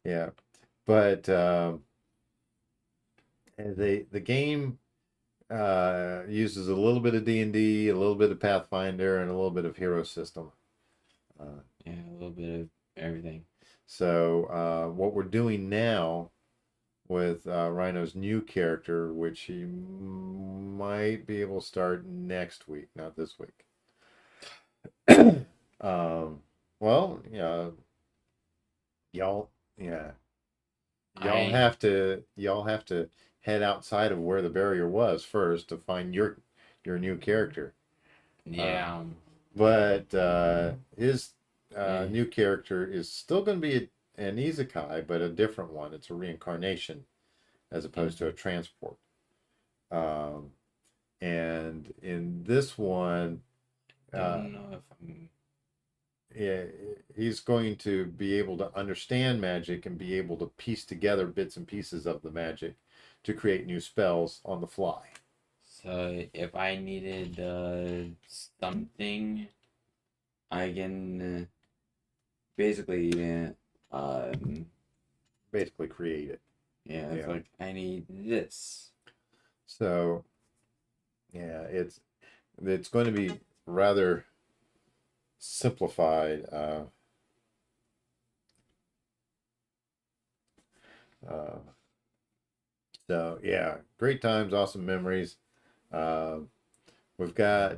S1: yeah, but the game uses a little bit of D&D, a little bit of Pathfinder, and a little bit of Hero System.
S2: Yeah, a little bit of everything.
S1: So what we're doing now with Rhino's new character, which he might be able to start next week, not this week. Well, yeah, y'all, yeah, y'all have to head outside of where the barrier was first to find your new character.
S2: Yeah.
S1: But his
S2: Yeah.
S1: new character is still going to be an isekai, but a different one. It's a reincarnation as opposed to a transport. Um, and in this one,
S2: Don't know if I'm.
S1: yeah, he's going to be able to understand magic and be able to piece together bits and pieces of the magic to create new spells on the fly.
S2: So if I needed something, I can basically
S1: Basically create it.
S2: yeah, it's
S1: Yeah.
S2: like I need this.
S1: So yeah, it's going to be rather simplified. Uh, so yeah, great times, awesome memories. Uh, we've got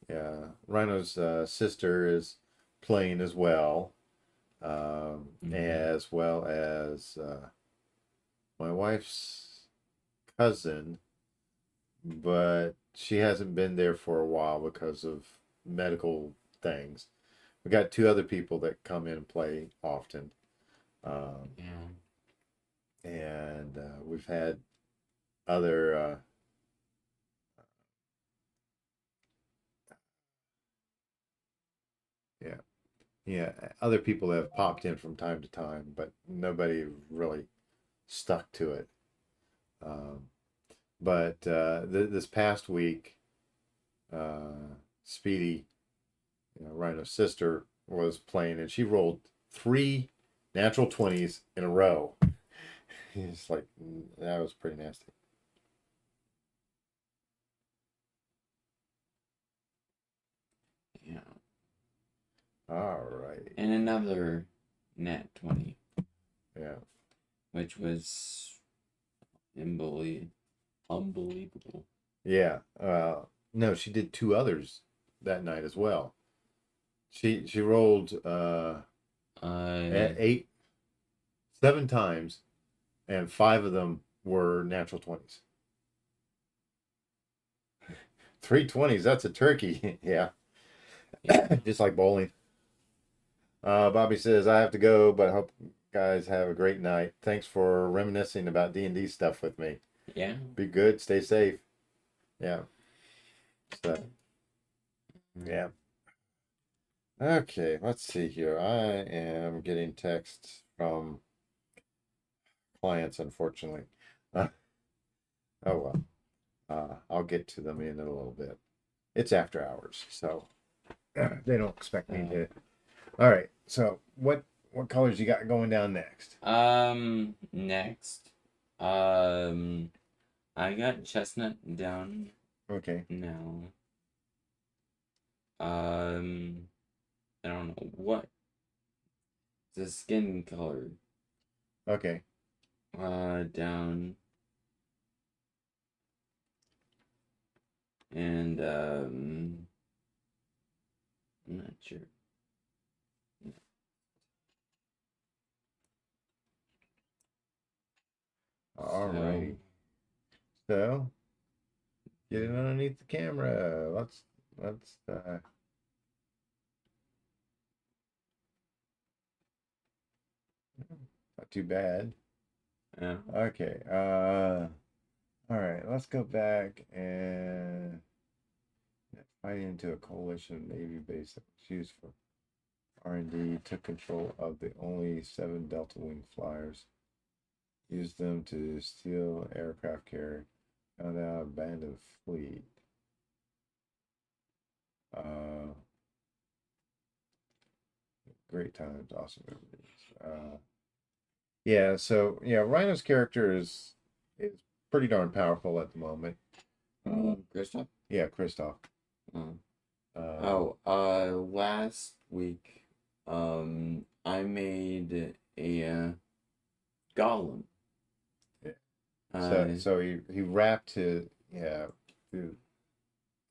S1: yeah, Rhino's sister is playing as well, as well as my wife's cousin, but she hasn't been there for a while because of medical things. We got 2 other people that come in and play often.
S2: Yeah.
S1: And we've had other yeah, other people have popped in from time to time, but nobody really stuck to it. Um, but this past week, Speedy, Rhino's sister, was playing, and she rolled three natural 20s in a row. It's like that was pretty nasty.
S2: Yeah.
S1: All right.
S2: And another nat 20,
S1: Yeah.
S2: which was unbelievable.
S1: Yeah. No, she did two others that night as well. She rolled
S2: Uh,
S1: eight, 7 times, and five of them were natural 20s. 3 20s, that's a turkey. Yeah.
S2: yeah.
S1: Just like bowling. Bobby says, I have to go, but I hope you guys have a great night. Thanks for reminiscing about D&D stuff with me.
S2: Yeah.
S1: Be good, stay safe. Yeah. So, yeah. Okay, let's see here. I am getting texts from clients, unfortunately. Uh, oh well. I'll get to them in a little bit. It's after hours, so they don't expect me to. All right. So what colors you got going down next?
S2: Next, I got chestnut down
S1: Okay.
S2: now. I don't know what the skin color.
S1: Okay.
S2: Down, and I'm not sure.
S1: All
S2: So,
S1: righty. So get it underneath the camera. Let's not too bad.
S2: yeah.
S1: Okay. All right, let's go back and fight into a coalition Navy base that was used for R&D, took control of the only 7 Delta Wing flyers, used them to steal aircraft carrier, found out abandoned fleet. Uh, Great times, awesome movies. Yeah, so yeah, Rhino's character is pretty darn powerful at the moment.
S2: Christoph?
S1: Yeah, Kristoff.
S2: Oh.
S1: Uh,
S2: Last week, I made a golem.
S1: yeah.
S2: Uh,
S1: So he wrapped his, yeah,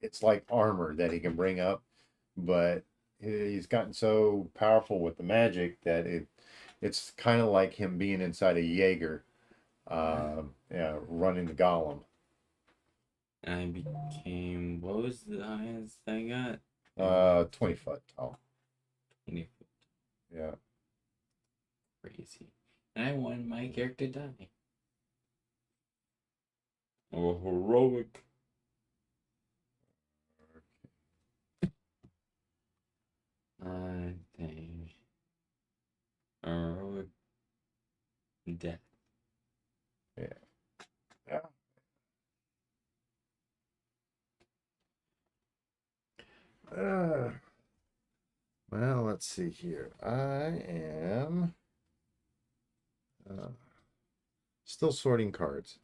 S1: it's like armor that he can bring up, but he's gotten so powerful with the magic that it's kind of like him being inside a Jaeger, yeah, running the golem.
S2: I became, what was the highest I got?
S1: 20 foot tall.
S2: 20 foot.
S1: Yeah.
S2: Crazy. And I wanted my character to die. Oh, heroic. I think heroic death.
S1: Yeah. Yeah. Uh, well, let's see here. I am still sorting cards.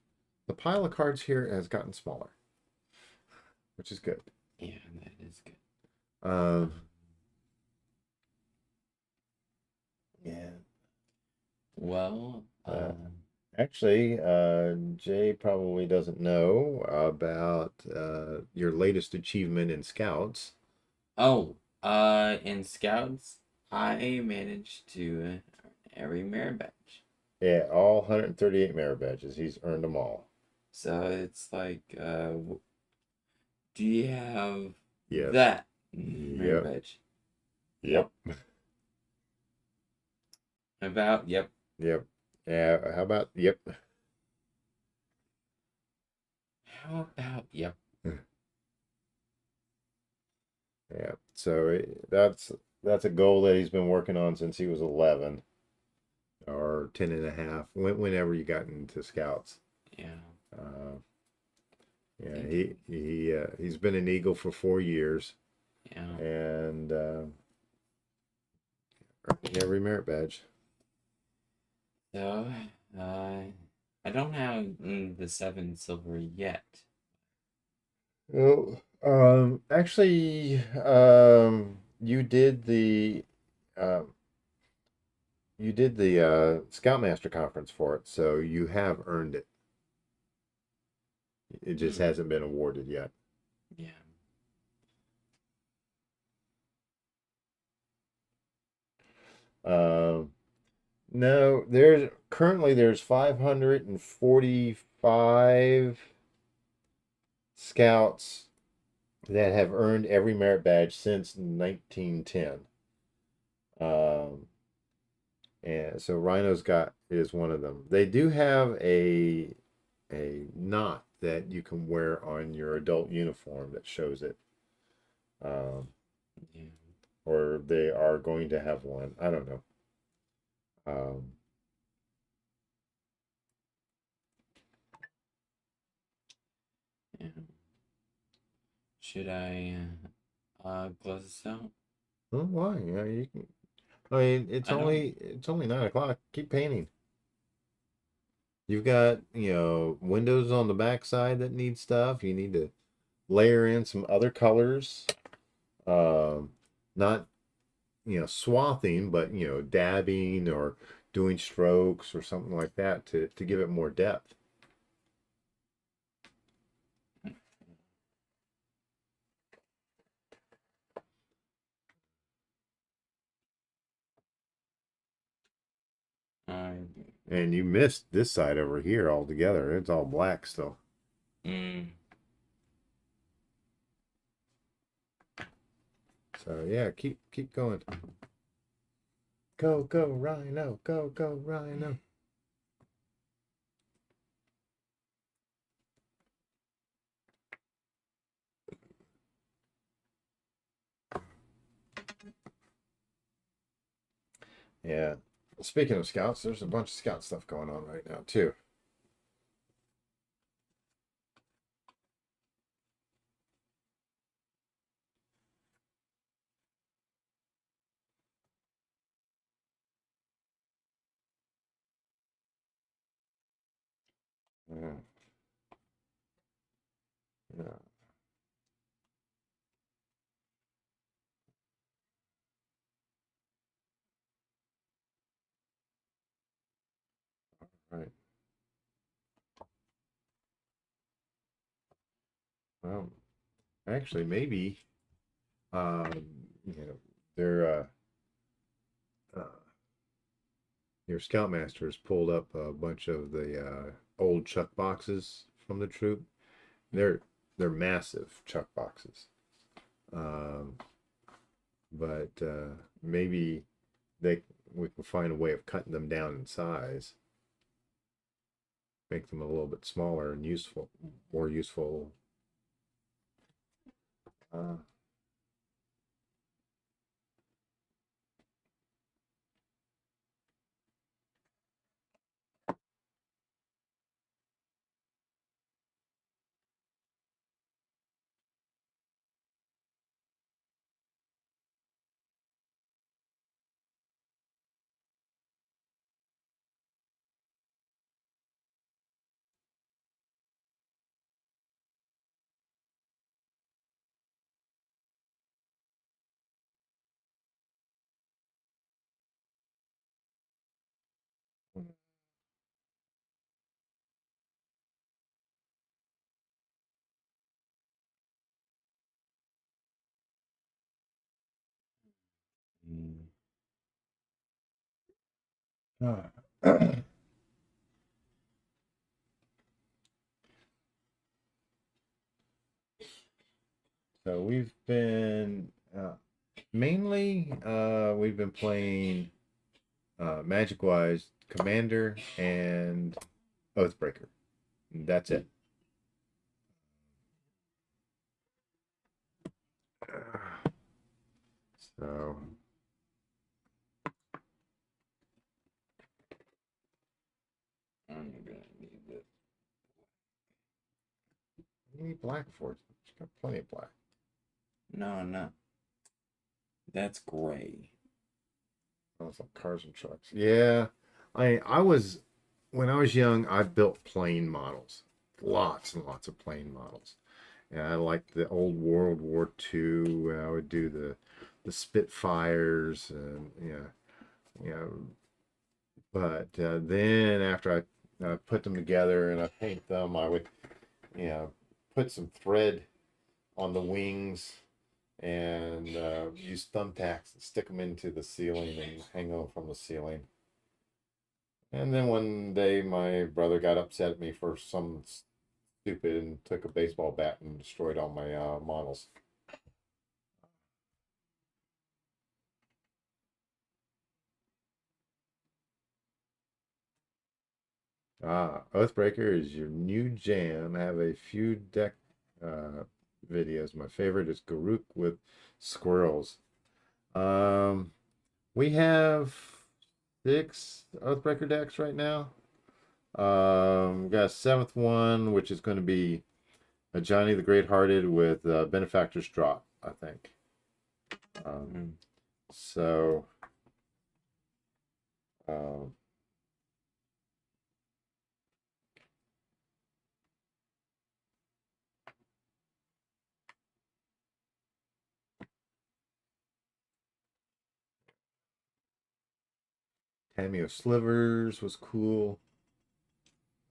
S1: The pile of cards here has gotten smaller, which is good.
S2: Yeah, that is good.
S1: Um, yeah.
S2: Well,
S1: Actually, Jay probably doesn't know about your latest achievement in Scouts.
S2: in Scouts, I managed to earn every merit badge.
S1: Yeah, all 138 merit badges. He's earned them all.
S2: So it's like, do you have
S1: Yes.
S2: that merit
S1: Yep.
S2: badge?
S1: Yep.
S2: About, yep.
S1: Yep. Yeah. How about yep?
S2: How about, yep.
S1: Yeah. So that's that's a goal that he's been working on since he was 11 or 10 and a half, whenever you got into scouts.
S2: Yeah.
S1: Uh, yeah, he's been an Eagle for 4 years,
S2: Yeah.
S1: and earning every merit badge.
S2: So, I don't have the 7 silver yet.
S1: Well, actually, you did the um, Scoutmaster conference for it, so you have earned it. It just hasn't been awarded yet.
S2: Yeah.
S1: Um, no, there's 545 scouts that have earned every merit badge since 1910. Um, and so Rhino's got is one of them. They do have a knot that you can wear on your adult uniform that shows it. Um,
S2: Yeah.
S1: or they are going to have one. I don't know. Um,
S2: Yeah. Should I close this out?
S1: well, why? Yeah, you can. I mean,
S2: I don't.
S1: it's only 9 o'clock. Keep painting. You've got, windows on the backside that need stuff. You need to layer in some other colors. Um, not, swathing, but, dabbing or doing strokes or something like that to give it more depth.
S2: I.
S1: And you missed this side over here altogether. It's all black still.
S2: Mm,
S1: So yeah, keep going. Go Rhino, go Rhino. Yeah. Speaking of scouts, there's a bunch of scout stuff going on right now too. Yeah. Yeah. Right. Well, actually, maybe um, you know, their your scoutmasters pulled up a bunch of the old chuck boxes from the troop. They're they're massive chuck boxes. Um, but maybe they we can find a way of cutting them down in size, make them a little bit smaller and more useful. Uh,
S2: mm,
S1: so we've been playing Magic Wise Commander and Oathbreaker. That's it. So need black for it. It's got plenty of black.
S2: No, no. That's gray.
S1: Oh, it's like cars and trucks. Yeah, I was when I was young. I built plane models, lots and lots of plane models. And I liked the old World War II. I would do the Spitfires and yeah. But then after I put them together and I paint them, I would put some thread on the wings and use thumbtacks and stick them into the ceiling and hang them from the ceiling. And then one day my brother got upset at me for some stupid and took a baseball bat and destroyed all my models. Oathbreaker is your new jam. I have a few deck videos. My favorite is Garuk with squirrels. Um, we have 6 Oathbreaker decks right now. We got a 7th one, which is going to be a Johnny the Great Hearted with Benefactor's Drop, I think. So, um, Cameo Slivers was cool.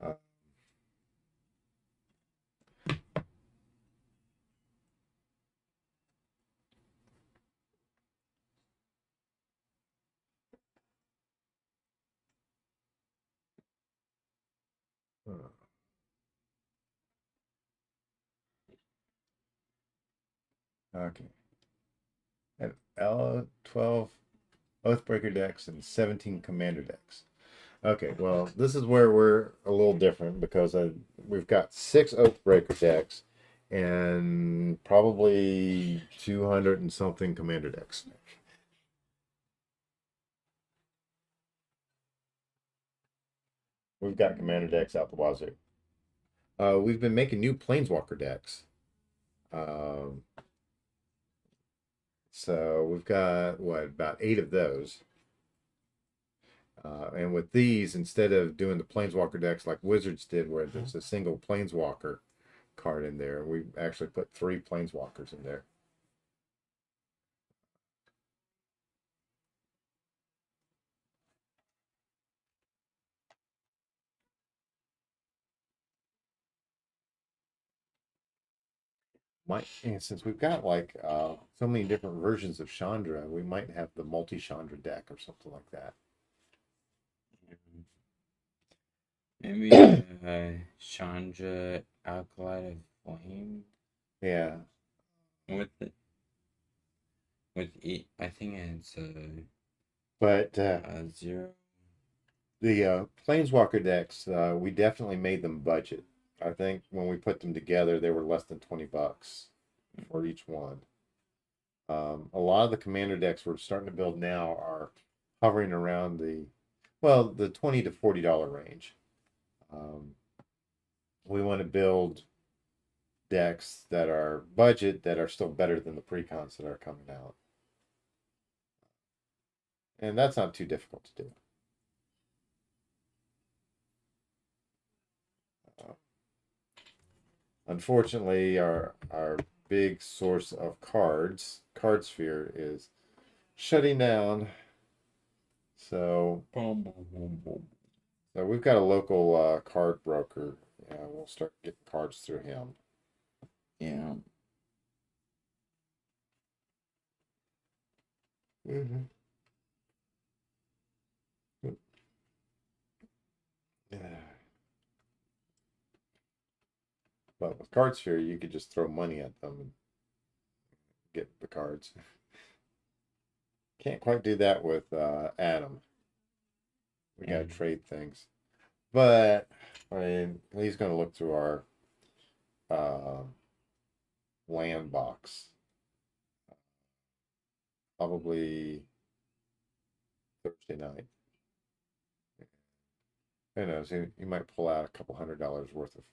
S1: Uh, okay. And L12 Oathbreaker decks and 17 Commander decks. Okay, well, this is where we're a little different because we've got 6 Oathbreaker decks and probably 200 and something Commander decks. We've got Commander decks out the wazoo. We've been making new Planeswalker decks. Um, so we've got, about 8 of those. And with these, instead of doing the Planeswalker decks like Wizards did, where there's a single Planeswalker card in there, we actually put 3 Planeswalkers in there. And since we've got like so many different versions of Chandra, we might have the multi-Chandra deck or something like that.
S2: Maybe Chandra Alkali Flame.
S1: Yeah.
S2: With I think it's
S1: But
S2: 0.
S1: the Planeswalker decks, we definitely made them budget. I think when we put them together, they were less than $20 for each one. A lot of the commander decks we're starting to build now are hovering around the $20 to $40 range. We want to build decks that are budget that are still better than the precons that are coming out. And that's not too difficult to do. Unfortunately, our big source of cards, Cardsphere, is shutting down. So we've got a local card broker. Yeah, we'll start getting cards through him.
S2: Yeah.
S1: Mm-hmm. Yeah. But with Cardsphere, you could just throw money at them and get the cards. Can't quite do that with Adam. We gotta trade things. But I mean, he's gonna look through our land box. Probably Thursday night. Who knows? He might pull out a couple $100 worth of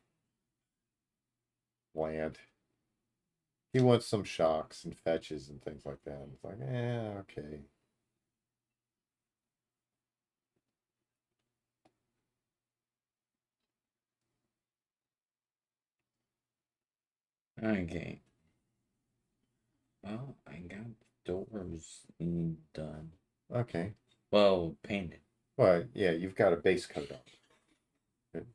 S1: bland. He wants some shocks and fetches and things like that. It's like, okay.
S2: Okay. Well, I got the doors done.
S1: Okay.
S2: Well, painted.
S1: Well, yeah, you've got a base coat on. Good.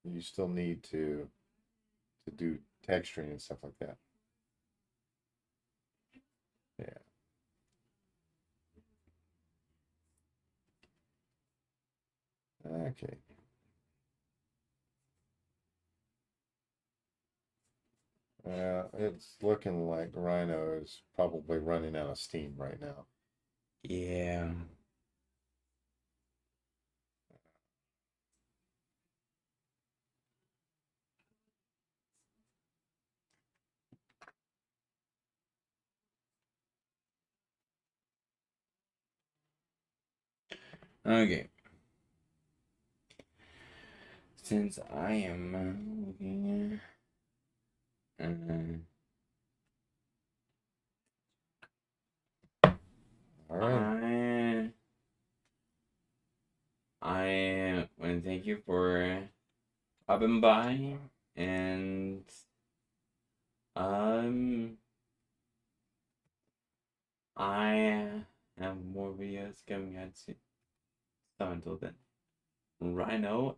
S1: You still need to do texturing and stuff like that. Yeah. Okay. It's looking like Rhino is probably running out of steam right now.
S2: Yeah. Okay. Since I am looking
S1: All right.
S2: I want to thank you for stopping by, and I have more videos coming out soon. So until then, Rhino